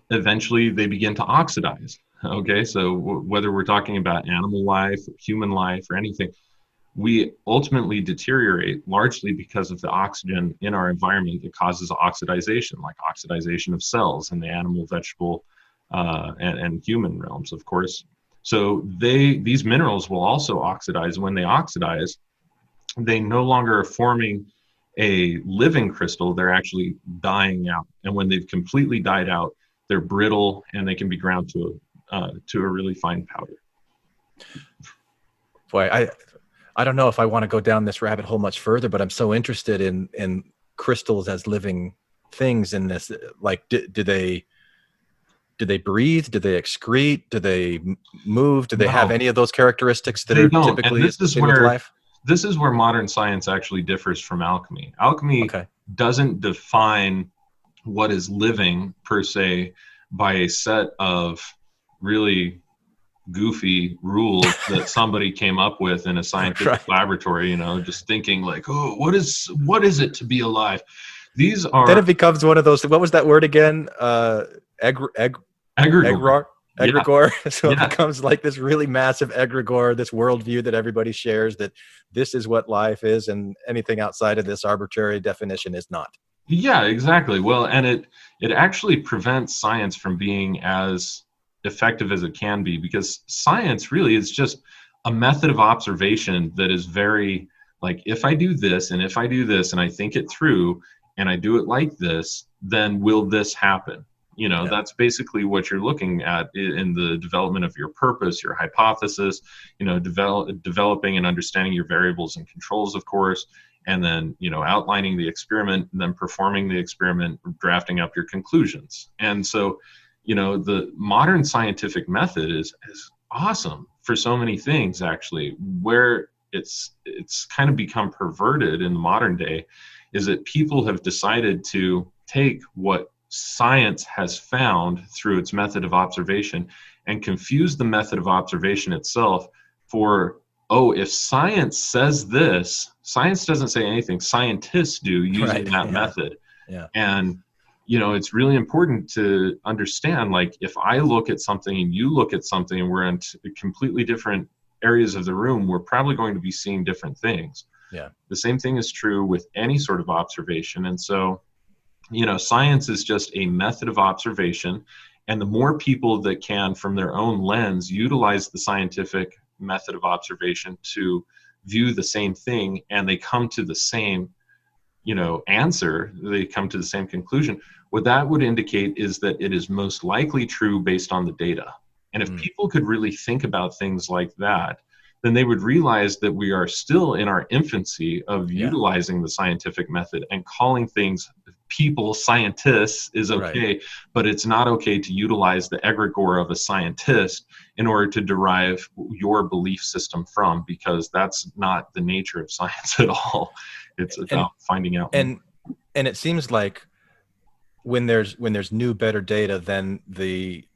eventually they begin to oxidize. Okay. So whether we're talking about animal life, human life, or anything, we ultimately deteriorate largely because of the oxygen in our environment that causes oxidization, like oxidization of cells in the animal, vegetable, and human realms, of course. So these minerals will also oxidize. When they oxidize, they no longer are forming a living crystal, they're actually dying out. And when they've completely died out, they're brittle and they can be ground to a really fine powder. Boy, I don't know if I want to go down this rabbit hole much further, but I'm so interested in crystals as living things in this. Like, do they breathe? Do they excrete? Do they move? Do they have any of those characteristics that are typically associated with life? This is where modern science actually differs from alchemy. Alchemy doesn't define what is living per se by a set of really goofy rules that somebody came up with in a scientific laboratory, just thinking like, oh, what is it to be alive? These are... Then it becomes one of those, what was that word again? Egregore. Yeah. So it becomes like this really massive egregore, this worldview that everybody shares, that this is what life is, and anything outside of this arbitrary definition is not. Yeah, exactly. Well, and it actually prevents science from being as effective as it can be, because science really is just a method of observation that is very like, if I do this and if I do this and I think it through and I do it like this, then will this happen? That's basically what you're looking at in the development of your purpose, your hypothesis, developing and understanding your variables and controls, of course, and then, outlining the experiment, and then performing the experiment, drafting up your conclusions. And so, the modern scientific method is awesome for so many things, actually. Where it's kind of become perverted in the modern day is that people have decided to take what science has found through its method of observation and confuse the method of observation itself for, if science says this, science doesn't say anything, scientists do using that method. Yeah. And it's really important to understand, like, if I look at something and you look at something and we're in completely different areas of the room, we're probably going to be seeing different things. Yeah. The same thing is true with any sort of observation. And so, science is just a method of observation, and the more people that can, from their own lens, utilize the scientific method of observation to view the same thing, and they come to the same, answer, they come to the same conclusion, what that would indicate is that it is most likely true based on the data. And if people could really think about things like that, then they would realize that we are still in our infancy of utilizing the scientific method and calling things people, scientists, is okay, Right. but it's not okay to utilize the egregore of a scientist in order to derive your belief system from, because that's not the nature of science at all. It's And about finding out more. and it seems like when there's new, better data, then the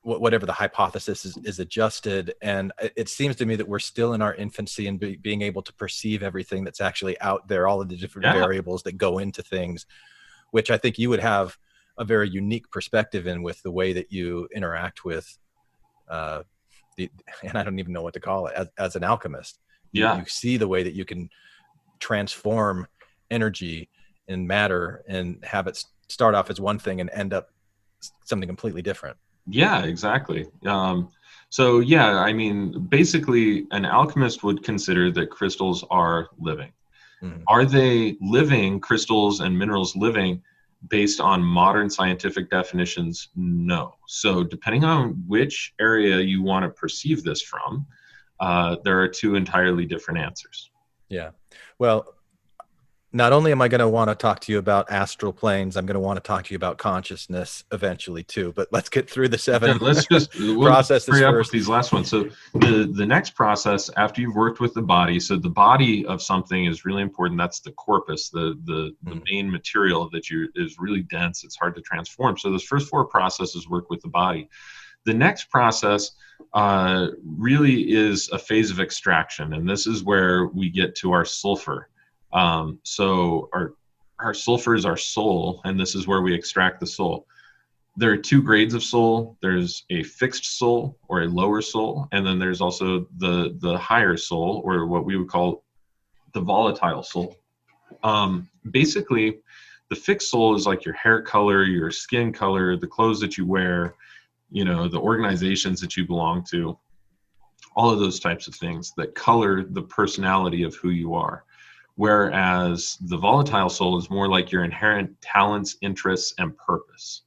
whatever the hypothesis is adjusted. And it seems to me that we're still in our infancy in being able to perceive everything that's actually out there, all of the different Yeah. variables that go into things, which I think you would have a very unique perspective in, with the way that you interact with and I don't even know what to call it, as an alchemist. You see the way that you can transform energy and matter and have it start off as one thing and end up something completely different. Yeah, exactly. So yeah, I mean, basically an alchemist would consider that crystals are living. Mhm. Are they living, crystals and minerals living, based on modern scientific definitions? No. So depending on which area you want to perceive this from, there are two entirely different answers. Yeah. Well, not only am I going to want to talk to you about astral planes, I'm going to want to talk to you about consciousness eventually too. But let's get through the Yeah, 7 let's just processes hurry up with first. these last ones. So the next process, after you've worked with the body, so the body of something is really important. That's the corpus, the main material that is really dense. It's hard to transform. So those first 4 processes work with the body. The next process really is a phase of extraction, and this is where we get to our sulfur. So our sulfur is our soul, and this is where we extract the soul. There are 2 grades of soul. There's a fixed soul, or a lower soul, and then there's also the higher soul, or what we would call the volatile soul. Basically, the fixed soul is like your hair color, your skin color, the clothes that you wear, the organizations that you belong to, all of those types of things that color the personality of who you are. Whereas the volatile soul is more like your inherent talents, interests, and purpose.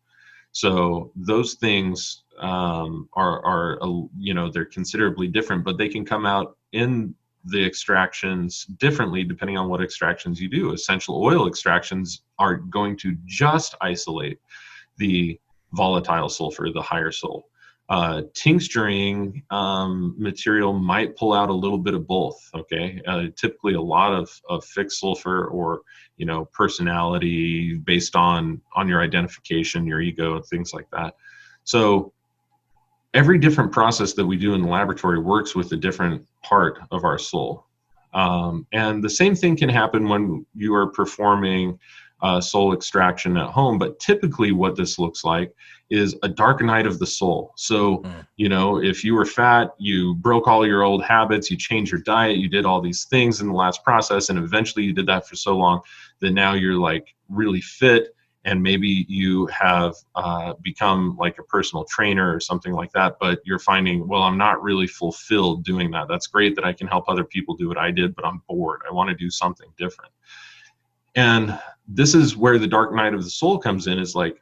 So those things are they're considerably different, but they can come out in the extractions differently depending on what extractions you do. Essential oil extractions are going to just isolate the volatile sulfur, the higher soul. Tincturing material might pull out a little bit of both. Okay, typically a lot of fixed sulfur, or personality based on your identification, your ego, and things like that. So every different process that we do in the laboratory works with a different part of our soul. And the same thing can happen when you are performing soul extraction at home, but typically what this looks like is a dark night of the soul. So, if you were fat, you broke all your old habits, you changed your diet, you did all these things in the last process, and eventually you did that for so long that now you're like really fit, and maybe you have become like a personal trainer or something like that, but you're finding, well, I'm not really fulfilled doing that. That's great that I can help other people do what I did, but I'm bored. I want to do something different. And this is where the dark night of the soul comes in. Is like,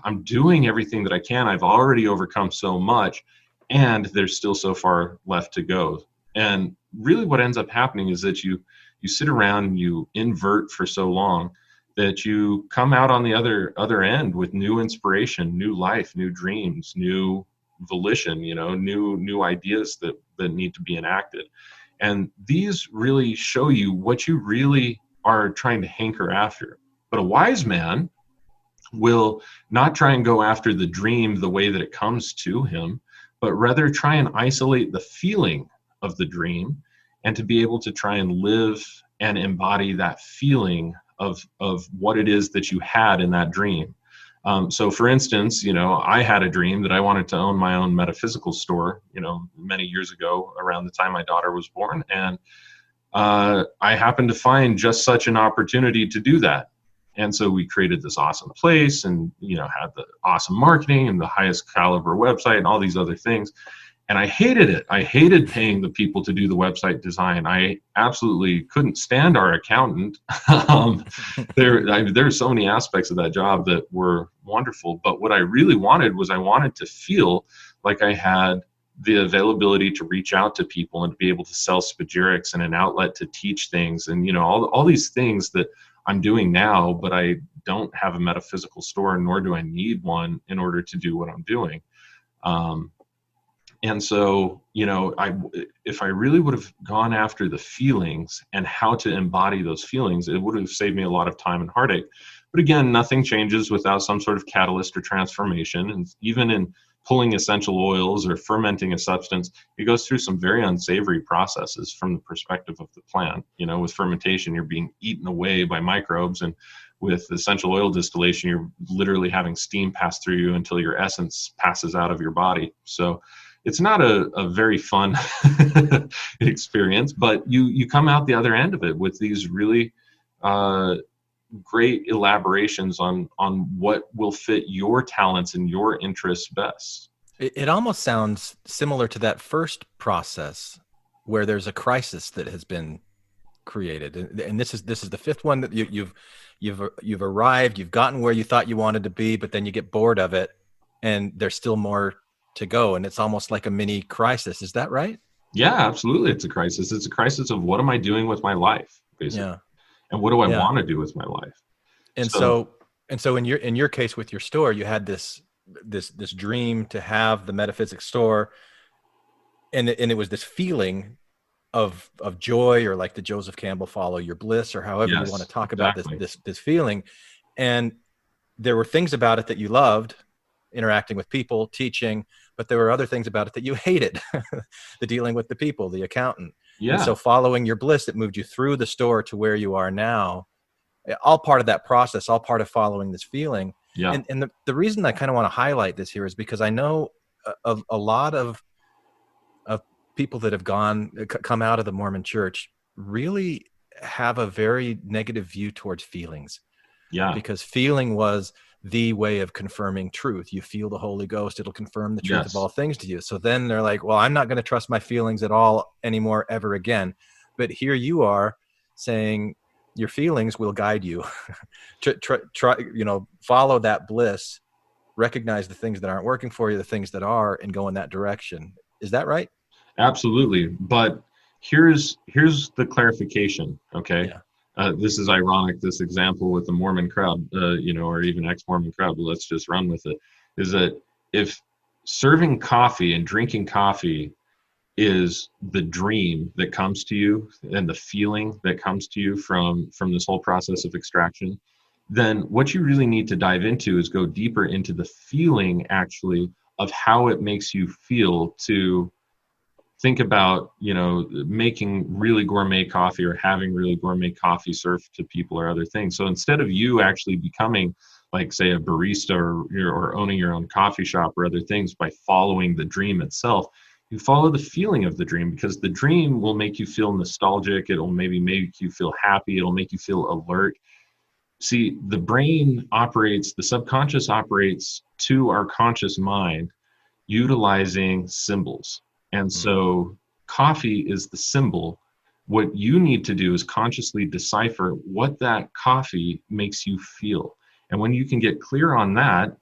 I'm doing everything that I can. I've already overcome so much, and there's still so far left to go. And really what ends up happening is that you sit around and you invert for so long that you come out on the other end with new inspiration, new life, new dreams, new volition, new ideas that need to be enacted. And these really show you what you really are trying to hanker after. But a wise man will not try and go after the dream the way that it comes to him, but rather try and isolate the feeling of the dream, and to be able to try and live and embody that feeling of what it is that you had in that dream. So for instance, I had a dream that I wanted to own my own metaphysical store, many years ago around the time my daughter was born. And I happened to find just such an opportunity to do that. And so we created this awesome place, and, had the awesome marketing and the highest caliber website and all these other things. And I hated it. I hated paying the people to do the website design. I absolutely couldn't stand our accountant. There are so many aspects of that job that were wonderful. But what I really wanted was, I wanted to feel like I had the availability to reach out to people and to be able to sell spagyrics and an outlet to teach things, and all these things that I'm doing now, but I don't have a metaphysical store, nor do I need one in order to do what I'm doing. And so, if I really would have gone after the feelings and how to embody those feelings, it would have saved me a lot of time and heartache. But again, nothing changes without some sort of catalyst or transformation. And even in pulling essential oils or fermenting a substance, it goes through some very unsavory processes from the perspective of the plant. With fermentation, you're being eaten away by microbes, and with essential oil distillation, you're literally having steam pass through you until your essence passes out of your body. So it's not a very fun experience, but you come out the other end of it with these really great elaborations on what will fit your talents and your interests best. It almost sounds similar to that first process where there's a crisis that has been created, and this is the fifth one that you've arrived, you've gotten where you thought you wanted to be, but then you get bored of it, and there's still more to go, and it's almost like a mini crisis. Is that right? Yeah, absolutely. It's a crisis. It's a crisis of what am I doing with my life, basically, Yeah. and what do I want to do with my life. And so in your case with your store, you had this dream to have the metaphysics store, and it was this feeling of joy, or like the Joseph Campbell follow your bliss, or however you want to talk about this feeling. And there were things about it that you loved, interacting with people, teaching, but there were other things about it that you hated, the dealing with the people, the accountant. Yeah. And so following your bliss, that moved you through the store to where you are now, all part of that process, all part of following this feeling. Yeah. And the reason I kind of want to highlight this here is because I know a lot of people that have come out of the Mormon church really have a very negative view towards feelings. Yeah. Because feeling was the way of confirming truth. You feel the Holy Ghost, it'll confirm the truth of all things to you. So then they're like, well, I'm not going to trust my feelings at all anymore, ever again. But here you are saying your feelings will guide you. Try, follow that bliss, recognize the things that aren't working for you, the things that are, and go in that direction. Is that right? Absolutely. But here's the clarification. Okay. Yeah. This is ironic, this example with the Mormon crowd, or even ex-Mormon crowd, but let's just run with it, is that if serving coffee and drinking coffee is the dream that comes to you and the feeling that comes to you from this whole process of extraction, then what you really need to dive into is go deeper into the feeling, actually, of how it makes you feel to think about, making really gourmet coffee or having really gourmet coffee served to people or other things. So instead of you actually becoming, like, say, a barista or owning your own coffee shop or other things by following the dream itself, you follow the feeling of the dream, because the dream will make you feel nostalgic. It'll maybe make you feel happy. It'll make you feel alert. See, the brain operates, the subconscious operates to our conscious mind utilizing symbols. And so coffee is the symbol. What you need to do is consciously decipher what that coffee makes you feel. And when you can get clear on that,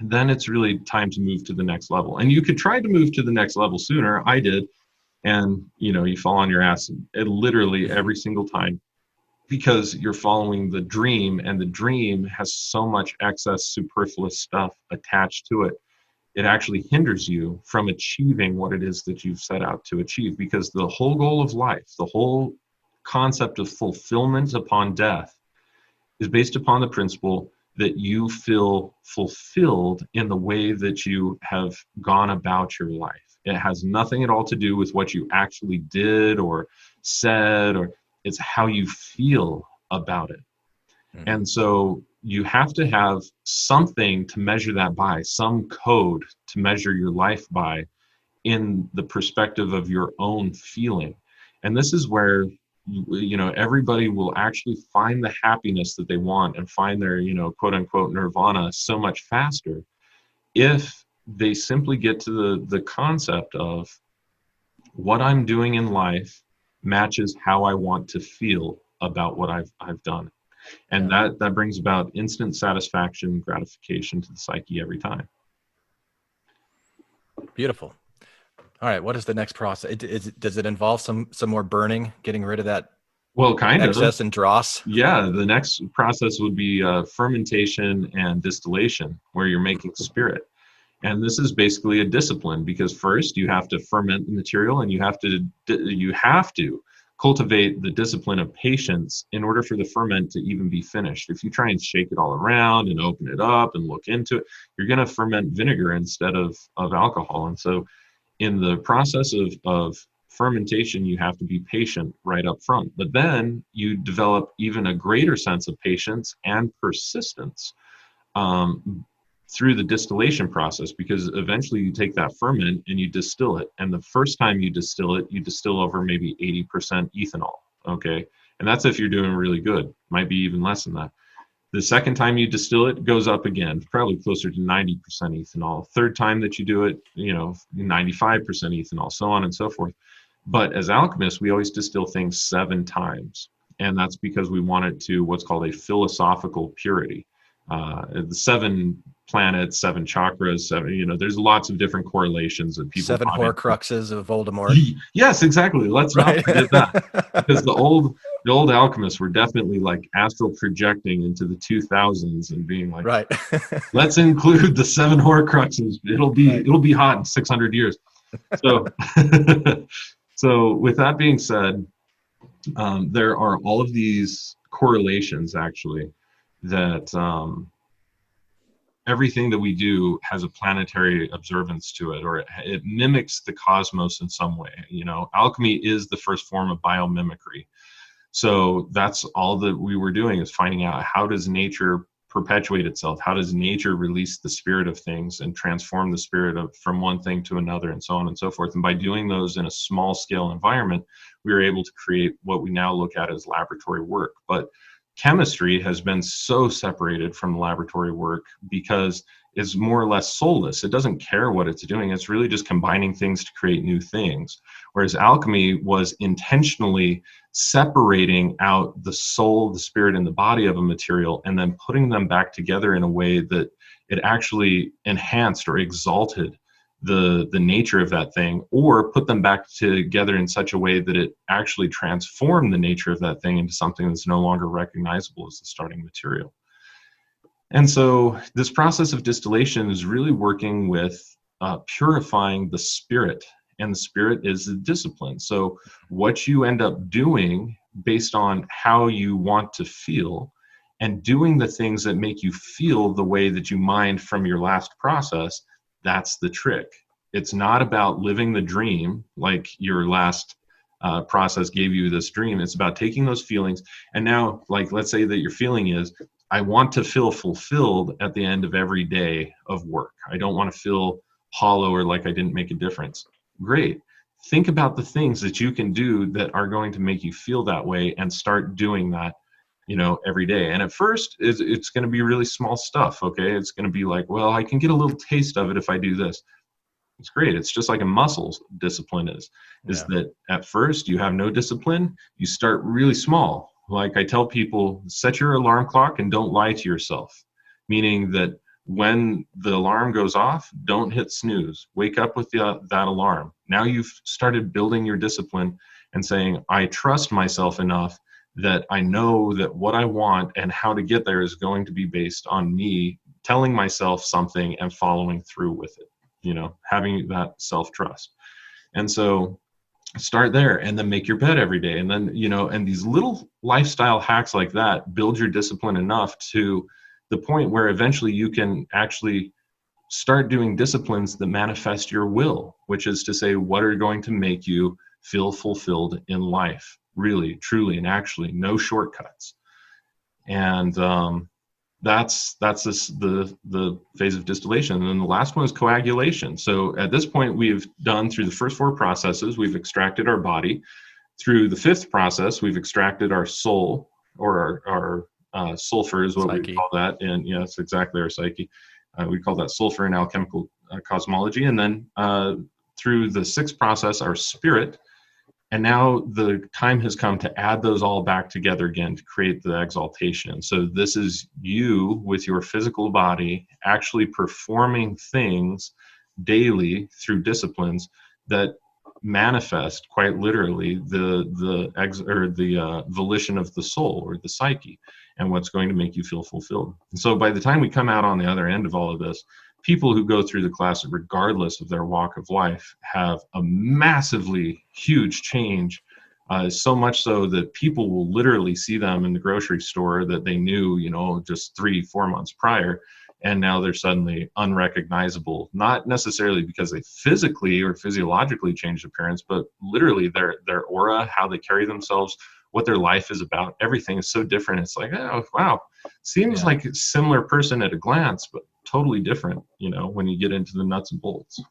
then it's really time to move to the next level. And you could try to move to the next level sooner. I did. And, you fall on your ass literally every single time, because you're following the dream, and the dream has so much excess superfluous stuff attached to it. It actually hinders you from achieving what it is that you've set out to achieve, because the whole goal of life, the whole concept of fulfillment upon death, is based upon the principle that you feel fulfilled in the way that you have gone about your life. It has nothing at all to do with what you actually did or said, or it's how you feel about it. Mm-hmm. And so you have to have something to measure that by, some code to measure your life by, in the perspective of your own feeling. And this is where, everybody will actually find the happiness that they want and find their, quote unquote nirvana so much faster if they simply get to the concept of what I'm doing in life matches how I want to feel about what I've done. And that brings about instant satisfaction, gratification to the psyche every time. Beautiful. All right. What is the next process? Does it involve some more burning, getting rid of that Well, kind of. excess and dross. Yeah, the next process would be fermentation and distillation, where you're making spirit. And this is basically a discipline, because first you have to ferment the material, and you have to cultivate the discipline of patience in order for the ferment to even be finished. If you try and shake it all around and open it up and look into it, you're going to ferment vinegar instead of alcohol. And so in the process of fermentation, you have to be patient right up front. But then you develop even a greater sense of patience and persistence through the distillation process, because eventually you take that ferment and you distill it. And the first time you distill it, you distill over maybe 80% ethanol. Okay. And that's if you're doing really good. Might be even less than that. The second time you distill it, goes up again, probably closer to 90% ethanol. Third time that you do it, 95% ethanol, so on and so forth. But as alchemists, we always distill things 7 times. And that's because we want it to what's called a philosophical purity. The 7 planets, 7 chakras, 7, there's lots of different correlations that people 7 find. Horcruxes of Voldemort. Yes, exactly. Let's not forget that, because the old alchemists were definitely like astral projecting into the 2000s and being like, right. let's include the 7 Horcruxes. It'll be hot in 600 years. So, so with that being said, there are all of these correlations actually that everything that we do has a planetary observance to it, or it mimics the cosmos in some way. Alchemy is the first form of biomimicry. So that's all that we were doing, is finding out, how does nature perpetuate itself? How does nature release the spirit of things and transform the spirit from one thing to another, and so on and so forth. And by doing those in a small scale environment, we were able to create what we now look at as laboratory work. But chemistry has been so separated from laboratory work because it's more or less soulless. It doesn't care what it's doing. It's really just combining things to create new things. Whereas alchemy was intentionally separating out the soul, the spirit, and the body of a material, and then putting them back together in a way that it actually enhanced or exalted the nature of that thing, or put them back together in such a way that it actually transformed the nature of that thing into something that's no longer recognizable as the starting material. And so this process of distillation is really working with purifying the spirit, and the spirit is the discipline. So what you end up doing based on how you want to feel, and doing the things that make you feel the way that you mined from your last process, that's the trick. It's not about living the dream like your last process gave you this dream. It's about taking those feelings, and now, like, let's say that your feeling is, I want to feel fulfilled at the end of every day of work. I don't want to feel hollow or like I didn't make a difference. Great. Think about the things that you can do that are going to make you feel that way, and start doing that, every day. And at first, it's going to be really small stuff, okay? It's going to be like, well, I can get a little taste of it if I do this. It's great. It's just like a muscles discipline is that at first you have no discipline. You start really small. Like I tell people, set your alarm clock and don't lie to yourself, meaning that when the alarm goes off, don't hit snooze. Wake up with that alarm. Now you've started building your discipline and saying, I trust myself enough that I know that what I want and how to get there is going to be based on me telling myself something and following through with it, having that self-trust. And so start there, and then make your bed every day. And then, and these little lifestyle hacks like that build your discipline enough to the point where eventually you can actually start doing disciplines that manifest your will, which is to say, what are going to make you feel fulfilled in life, really, truly, and actually, no shortcuts. And that's the phase of distillation. And then the last one is coagulation. So at this point, we've done through the first 4 processes, we've extracted our body. Through the 5th process, we've extracted our soul, or our sulfur is what psyche. We call that. And it's exactly our psyche. We call that sulfur in alchemical cosmology. And then through the 6th process, our spirit. And now the time has come to add those all back together again to create the exaltation. So this is you with your physical body actually performing things daily through disciplines that manifest quite literally the volition of the soul or the psyche, and what's going to make you feel fulfilled. And so by the time we come out on the other end of all of this, people who go through the class, regardless of their walk of life, have a massively huge change. So much so that people will literally see them in the grocery store that they knew, just 3-4 months prior, and now they're suddenly unrecognizable. Not necessarily because they physically or physiologically changed appearance, but literally their aura, how they carry themselves, what their life is about. Everything is so different. It's like, oh wow, seems like a similar person at a glance, but totally different. When you get into the nuts and bolts.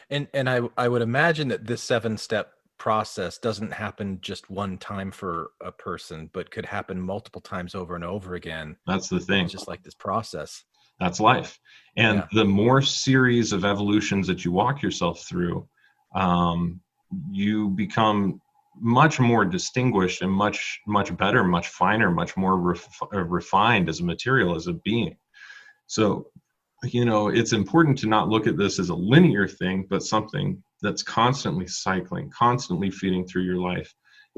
And I would imagine that this 7-step process doesn't happen just one time for a person, but could happen multiple times over and over again. That's the thing. It's just like this process. That's life. And the more series of evolutions that you walk yourself through, you become much more distinguished and much better, much finer, much more refined as a material, as a being. So, it's important to not look at this as a linear thing, but something that's constantly cycling, constantly feeding through your life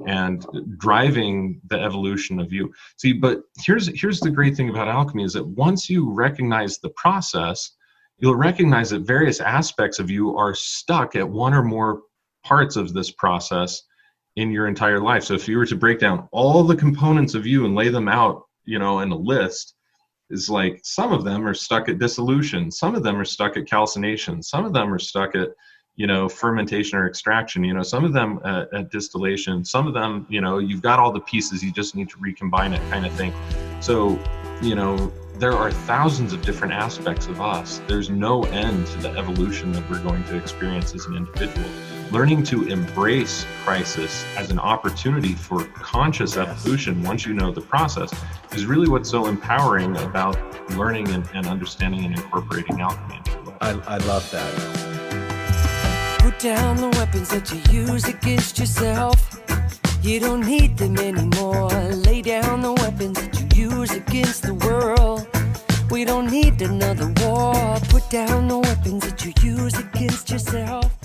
and driving the evolution of you. See, but here's the great thing about alchemy is that once you recognize the process, you'll recognize that various aspects of you are stuck at one or more parts of this process in your entire life. So if you were to break down all the components of you and lay them out, in a list, is like some of them are stuck at dissolution, some of them are stuck at calcination, some of them are stuck at fermentation or extraction, some of them at distillation, some of them, you've got all the pieces, you just need to recombine it, kind of thing. So, there are thousands of different aspects of us. There's no end to the evolution that we're going to experience as an individual. Learning to embrace crisis as an opportunity for conscious evolution, once you know the process, is really what's so empowering about learning and understanding and incorporating alchemy into your life. I love that. Put down the weapons that you use against yourself. You don't need them anymore. Lay down the weapons that you use against the world. We don't need another war. Put down the weapons that you use against yourself.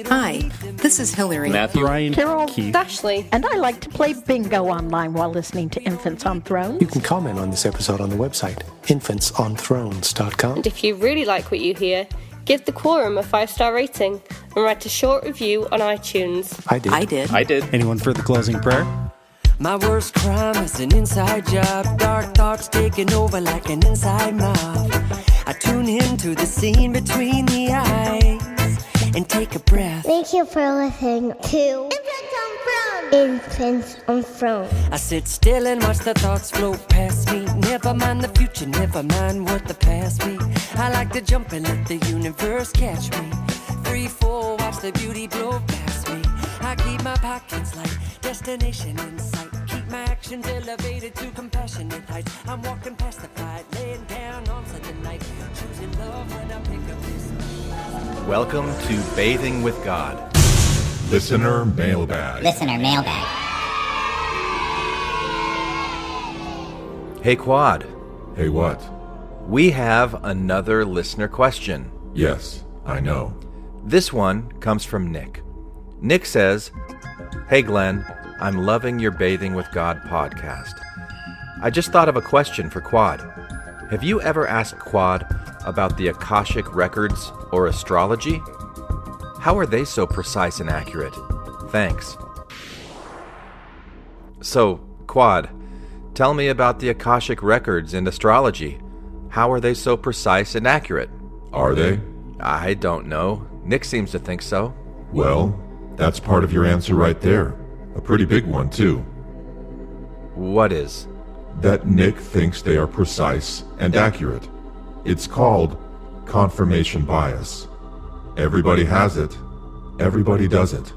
Hi, this is Hillary. Matthew, Ryan, Carol, Keith, Ashley, and I like to play bingo online while listening to Infants on Thrones. You can comment on this episode on the website, infantsonthrones.com. And if you really like what you hear, give the Quorum a 5-star rating and write a short review on iTunes. I did. Anyone for the closing prayer? My worst crime is an inside job. Dark thoughts taking over like an inside mob. I tune into the scene between the eyes and take a breath. Thank you for listening to Infants on Thrones. I sit still and watch the thoughts float past me. Never mind the future, never mind what the past be. I like to jump and let the universe catch me. Free fall, watch the beauty blow past me. I keep my pockets light, destination in sight. Keep my actions elevated to compassionate heights. I'm walking past the fight, laying down on the night. Choosing love when I pick up this. Welcome to Bathing with God. Listener Mailbag. Hey, Quad. Hey, what? We have another listener question. Yes, I know. This one comes from Nick. Nick says, Hey, Glenn, I'm loving your Bathing with God podcast. I just thought of a question for Quad. Have you ever asked Quad about the Akashic records or astrology? How are they so precise and accurate? Thanks. So, Quad, tell me about the Akashic records and astrology. How are they so precise and accurate? Are they? I don't know. Nick seems to think so. Well, that's part of your answer right there. A pretty big one, too. What is? That Nick thinks they are precise and accurate. It's called confirmation bias. Everybody has it. Everybody does it.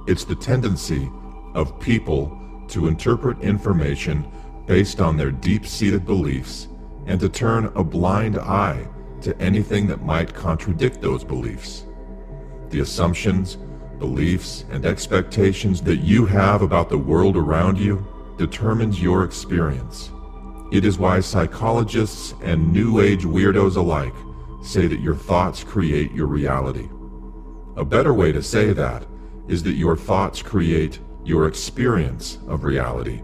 It's the tendency of people to interpret information based on their deep-seated beliefs and to turn a blind eye to anything that might contradict those beliefs. The assumptions, beliefs, and expectations that you have about the world around you determines your experience. It is why psychologists and New Age weirdos alike say that your thoughts create your reality. A better way to say that is that your thoughts create your experience of reality.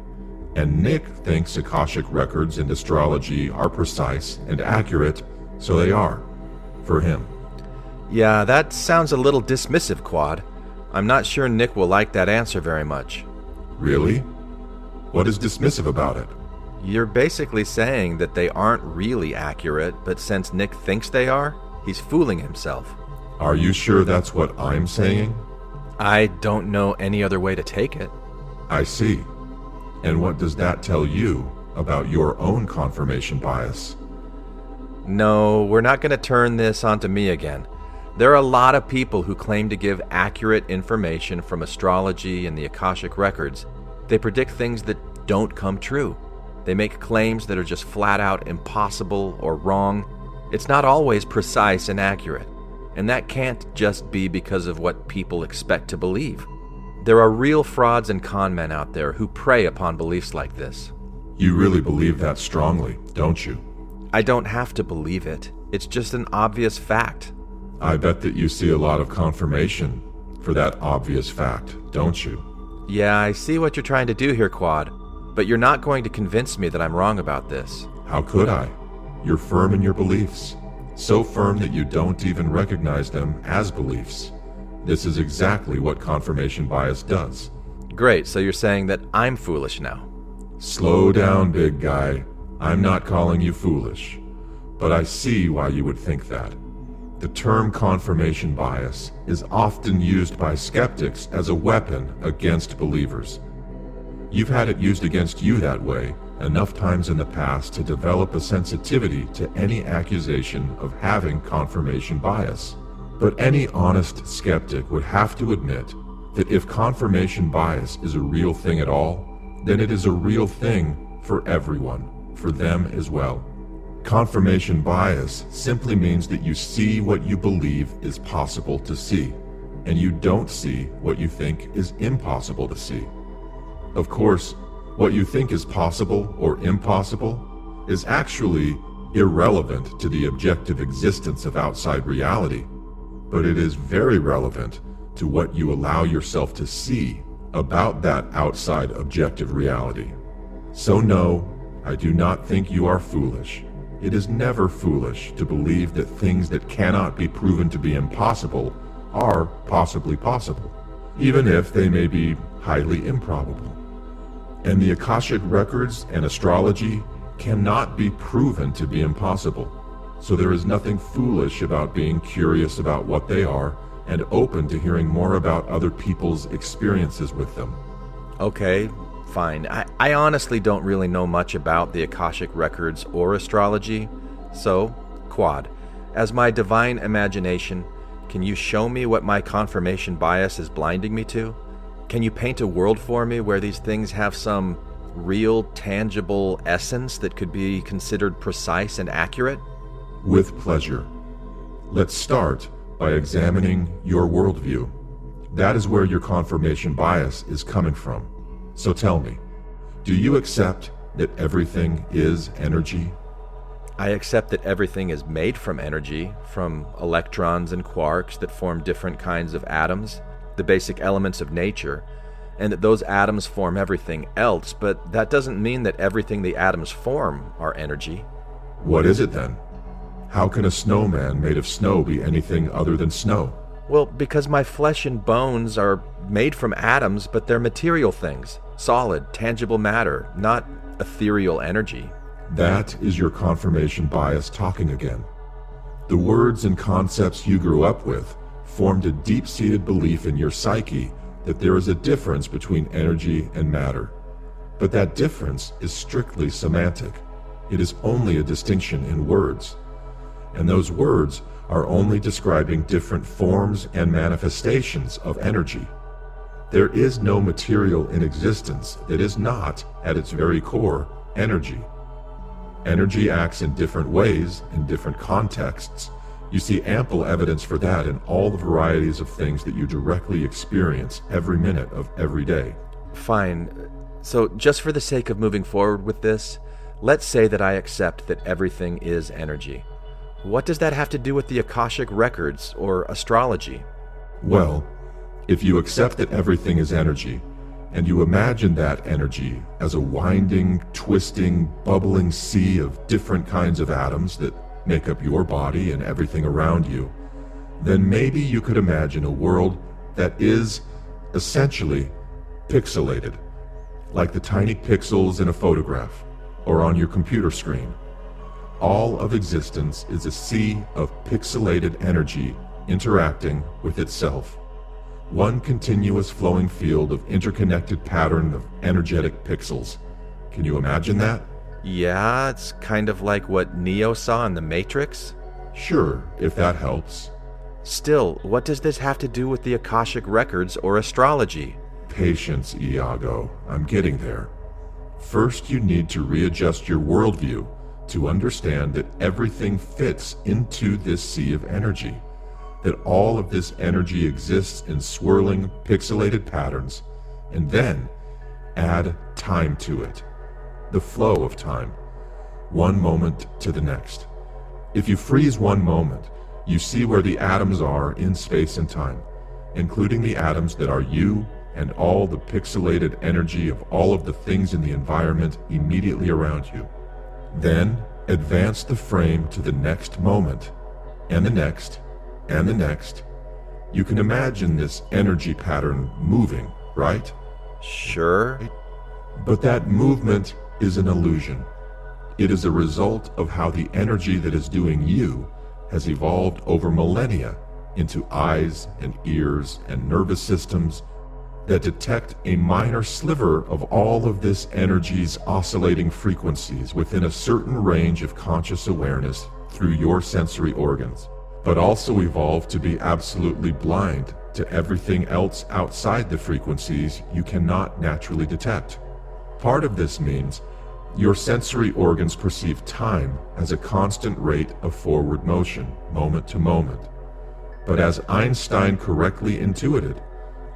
And Nick thinks Akashic records and astrology are precise and accurate, so they are, for him. Yeah, that sounds a little dismissive, Quad. I'm not sure Nick will like that answer very much. Really? What is dismissive about it? You're basically saying that they aren't really accurate, but since Nick thinks they are, he's fooling himself. Are you sure that's what I'm saying? I don't know any other way to take it. I see. And what does that tell you about your own confirmation bias? No, we're not going to turn this onto me again. There are a lot of people who claim to give accurate information from astrology and the Akashic records. They predict things that don't come true. They make claims that are just flat out impossible or wrong. It's not always precise and accurate. And that can't just be because of what people expect to believe. There are real frauds and con men out there who prey upon beliefs like this. You really believe that strongly, don't you? I don't have to believe it. It's just an obvious fact. I bet that you see a lot of confirmation for that obvious fact, don't you? Yeah, I see what you're trying to do here, Quad. But you're not going to convince me that I'm wrong about this. How could I? You're firm in your beliefs. So firm that you don't even recognize them as beliefs. This is exactly what confirmation bias does. Great, so you're saying that I'm foolish now. Slow down, big guy. I'm not calling you foolish. But I see why you would think that. The term confirmation bias is often used by skeptics as a weapon against believers. You've had it used against you that way enough times in the past to develop a sensitivity to any accusation of having confirmation bias. But any honest skeptic would have to admit that if confirmation bias is a real thing at all, then it is a real thing for everyone, for them as well. Confirmation bias simply means that you see what you believe is possible to see, and you don't see what you think is impossible to see. Of course, what you think is possible or impossible is actually irrelevant to the objective existence of outside reality, but it is very relevant to what you allow yourself to see about that outside objective reality. So no, I do not think you are foolish. It is never foolish to believe that things that cannot be proven to be impossible are possibly possible, even if they may be highly improbable. And the Akashic records and astrology cannot be proven to be impossible, so there is nothing foolish about being curious about what they are and open to hearing more about other people's experiences with them. Okay, fine. I honestly don't really know much about the Akashic records or astrology, so, Quad, as my divine imagination, can you show me what my confirmation bias is blinding me to? Can you paint a world for me where these things have some real, tangible essence that could be considered precise and accurate? With pleasure. Let's start by examining your worldview. That is where your confirmation bias is coming from. So tell me, do you accept that everything is energy? I accept that everything is made from energy, from electrons and quarks that form different kinds of atoms, the basic elements of nature, and that those atoms form everything else, but that doesn't mean that everything the atoms form are energy. What is it then? How can a snowman made of snow be anything other than snow? Well, because my flesh and bones are made from atoms, but they're material things, solid, tangible matter, not ethereal energy. That is your confirmation bias talking again. The words and concepts you grew up with formed a deep-seated belief in your psyche that there is a difference between energy and matter. But that difference is strictly semantic. It is only a distinction in words. And those words are only describing different forms and manifestations of energy. There is no material in existence that is not, at its very core, energy. Energy acts in different ways, in different contexts. You see ample evidence for that in all the varieties of things that you directly experience every minute of every day. Fine. So just for the sake of moving forward with this, let's say that I accept that everything is energy. What does that have to do with the Akashic records or astrology? Well, if you accept that everything is energy, and you imagine that energy as a winding, twisting, bubbling sea of different kinds of atoms that make up your body and everything around you, then maybe you could imagine a world that is essentially pixelated, like the tiny pixels in a photograph or on your computer screen. All of existence is a sea of pixelated energy interacting with itself. One continuous flowing field of interconnected pattern of energetic pixels. Can you imagine that? Yeah, it's kind of like what Neo saw in the Matrix. Sure, if that helps. Still, what does this have to do with the Akashic Records or astrology? Patience, Iago. I'm getting there. First, you need to readjust your worldview to understand that everything fits into this sea of energy. That all of this energy exists in swirling, pixelated patterns, and then add time to it. The flow of time. One moment to the next. If you freeze one moment, you see where the atoms are in space and time, including the atoms that are you and all the pixelated energy of all of the things in the environment immediately around you. Then advance the frame to the next moment, and the next, and the next. You can imagine this energy pattern moving, right? Sure. But that movement is an illusion. It is a result of how the energy that is doing you has evolved over millennia into eyes and ears and nervous systems that detect a minor sliver of all of this energy's oscillating frequencies within a certain range of conscious awareness through your sensory organs, but also evolved to be absolutely blind to everything else outside the frequencies you cannot naturally detect. Part of this means your sensory organs perceive time as a constant rate of forward motion, moment to moment. But as Einstein correctly intuited,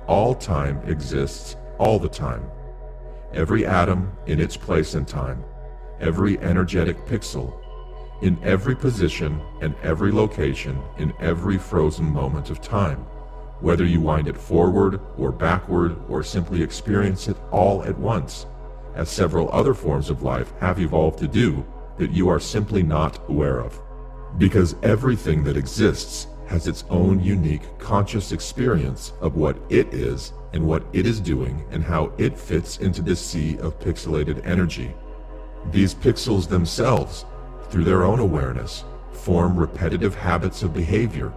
all time exists all the time. Every atom in its place in time, every energetic pixel, in every position and every location in every frozen moment of time, whether you wind it forward or backward or simply experience it all at once, as several other forms of life have evolved to do that you are simply not aware of. Because everything that exists has its own unique conscious experience of what it is and what it is doing and how it fits into this sea of pixelated energy. These pixels themselves, through their own awareness, form repetitive habits of behavior,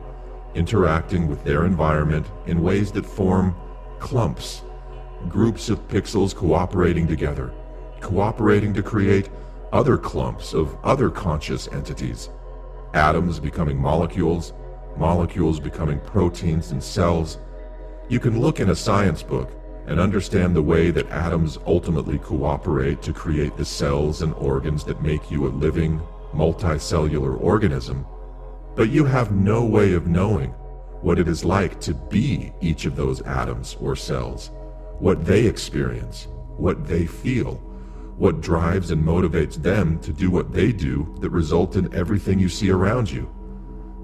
interacting with their environment in ways that form clumps, groups of pixels cooperating together, cooperating to create other clumps of other conscious entities, atoms becoming molecules, molecules becoming proteins and cells. You can look in a science book and understand the way that atoms ultimately cooperate to create the cells and organs that make you a living, multicellular organism, but you have no way of knowing what it is like to be each of those atoms or cells, what they experience, what they feel, what drives and motivates them to do what they do that result in everything you see around you.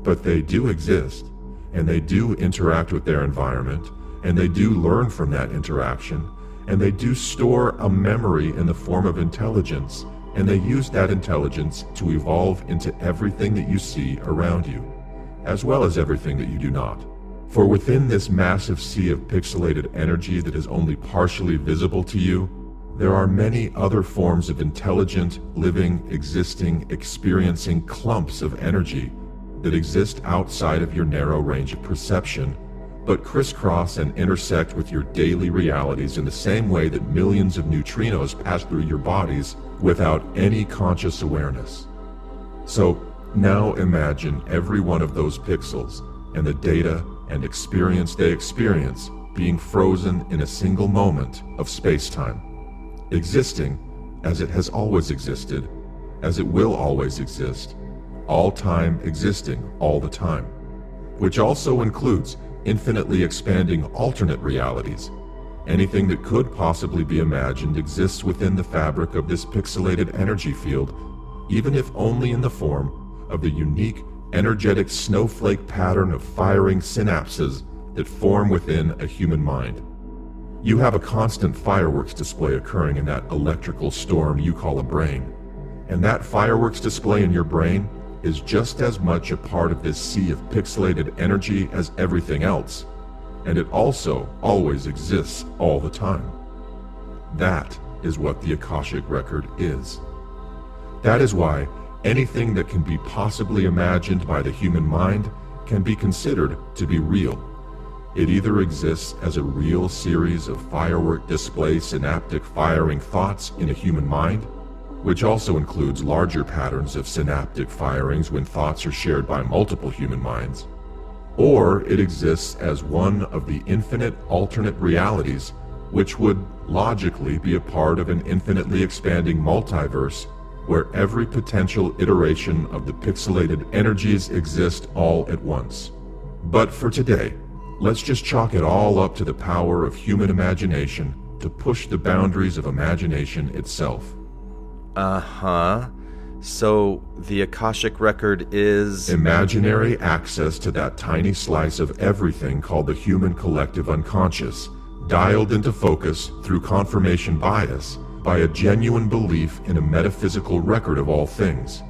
But they do exist, and they do interact with their environment, and they do learn from that interaction, and they do store a memory in the form of intelligence, and they use that intelligence to evolve into everything that you see around you, as well as everything that you do not. For within this massive sea of pixelated energy that is only partially visible to you, there are many other forms of intelligent, living, existing, experiencing clumps of energy that exist outside of your narrow range of perception, but crisscross and intersect with your daily realities in the same way that millions of neutrinos pass through your bodies without any conscious awareness. So now imagine every one of those pixels and the data and experience they experience being frozen in a single moment of space-time, existing as it has always existed, as it will always exist, all time existing all the time, which also includes infinitely expanding alternate realities. Anything that could possibly be imagined exists within the fabric of this pixelated energy field, even if only in the form of the unique energetic snowflake pattern of firing synapses that form within a human mind. You have a constant fireworks display occurring in that electrical storm you call a brain. And that fireworks display in your brain is just as much a part of this sea of pixelated energy as everything else. And it also always exists all the time. That is what the Akashic Record is. That is why anything that can be possibly imagined by the human mind can be considered to be real. It either exists as a real series of firework display synaptic firing thoughts in a human mind, which also includes larger patterns of synaptic firings when thoughts are shared by multiple human minds, or it exists as one of the infinite alternate realities which would logically be a part of an infinitely expanding multiverse where every potential iteration of the pixelated energies exist all at once. But for today, let's just chalk it all up to the power of human imagination to push the boundaries of imagination itself. Uh-huh. So the Akashic Record is... imaginary access to that tiny slice of everything called the human collective unconscious, dialed into focus through confirmation bias by a genuine belief in a metaphysical record of all things,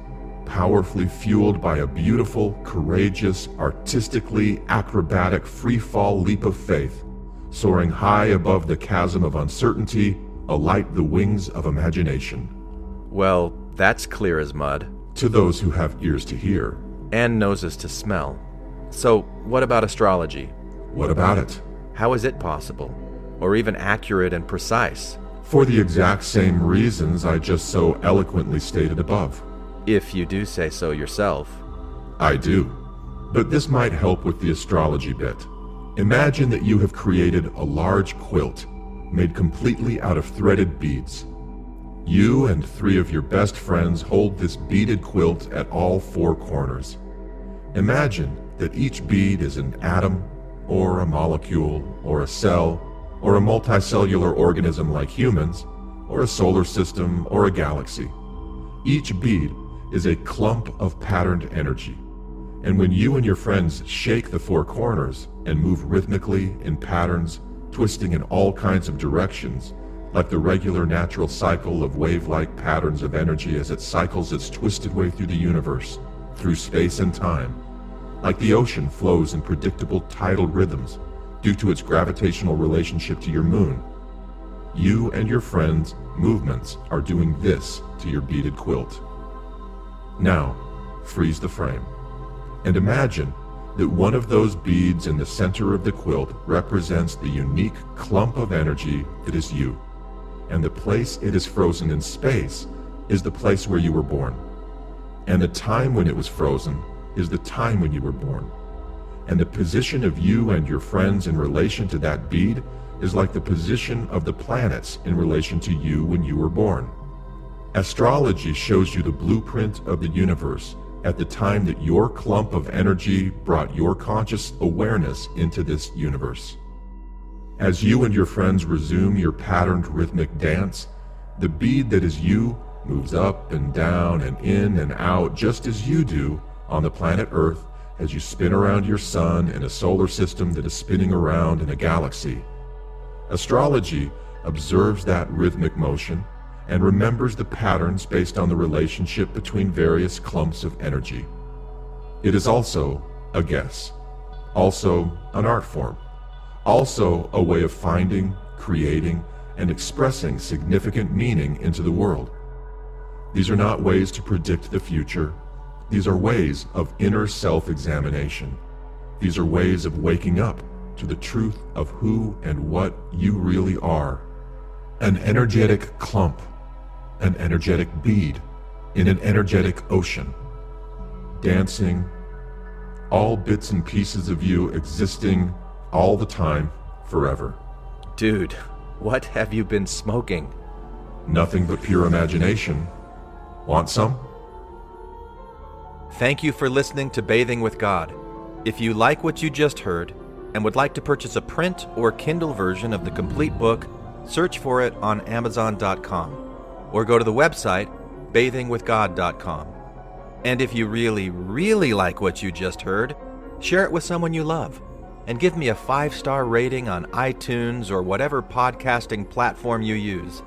powerfully fueled by a beautiful, courageous, artistically acrobatic free-fall leap of faith, soaring high above the chasm of uncertainty, alight the wings of imagination. Well, that's clear as mud. To those who have ears to hear. And noses to smell. So, what about astrology? What about it? How is it possible? Or even accurate and precise? For the exact same reasons I just so eloquently stated above. If you do say so yourself. I do. But this might help with the astrology bit. Imagine that you have created a large quilt made completely out of threaded beads. You and 3 of your best friends hold this beaded quilt at all 4 corners. Imagine that each bead is an atom, or a molecule, or a cell, or a multicellular organism like humans, or a solar system, or a galaxy. Each bead is a clump of patterned energy. And when you and your friends shake the 4 corners and move rhythmically in patterns, twisting in all kinds of directions, like the regular natural cycle of wave-like patterns of energy as it cycles its twisted way through the universe, through space and time, like the ocean flows in predictable tidal rhythms due to its gravitational relationship to your moon. You and your friends' movements are doing this to your beaded quilt. Now, freeze the frame, and imagine that one of those beads in the center of the quilt represents the unique clump of energy that is you. And the place it is frozen in space is the place where you were born. And the time when it was frozen is the time when you were born. And the position of you and your friends in relation to that bead is like the position of the planets in relation to you when you were born. Astrology shows you the blueprint of the universe at the time that your clump of energy brought your conscious awareness into this universe. As you and your friends resume your patterned rhythmic dance, the bead that is you moves up and down and in and out just as you do on the planet Earth as you spin around your sun in a solar system that is spinning around in a galaxy. Astrology observes that rhythmic motion and remembers the patterns based on the relationship between various clumps of energy. It is also a guess, also an art form, also a way of finding, creating, and expressing significant meaning into the world. These are not ways to predict the future. These are ways of inner self-examination. These are ways of waking up to the truth of who and what you really are. An energetic clump, an energetic bead in an energetic ocean, dancing, all bits and pieces of you existing all the time, forever. Dude, what have you been smoking? Nothing but pure imagination. Want some? Thank you for listening to Bathing with God. If you like what you just heard and would like to purchase a print or Kindle version of the complete book, search for it on Amazon.com or go to the website bathingwithgod.com. And if you really, really like what you just heard, share it with someone you love. and give me a 5-star rating on iTunes or whatever podcasting platform you use.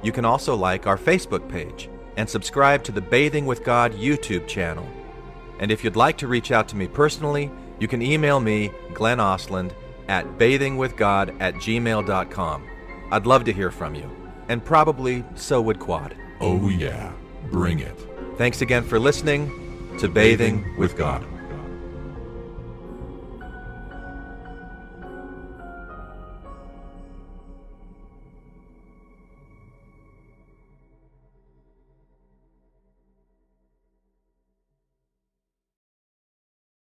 You can also like our Facebook page and subscribe to the Bathing with God YouTube channel. And if you'd like to reach out to me personally, you can email me, Glenn Osland, at bathingwithgod@gmail.com. I'd love to hear from you, and probably so would Quad. Oh yeah, bring it. Thanks again for listening to Bathing with God.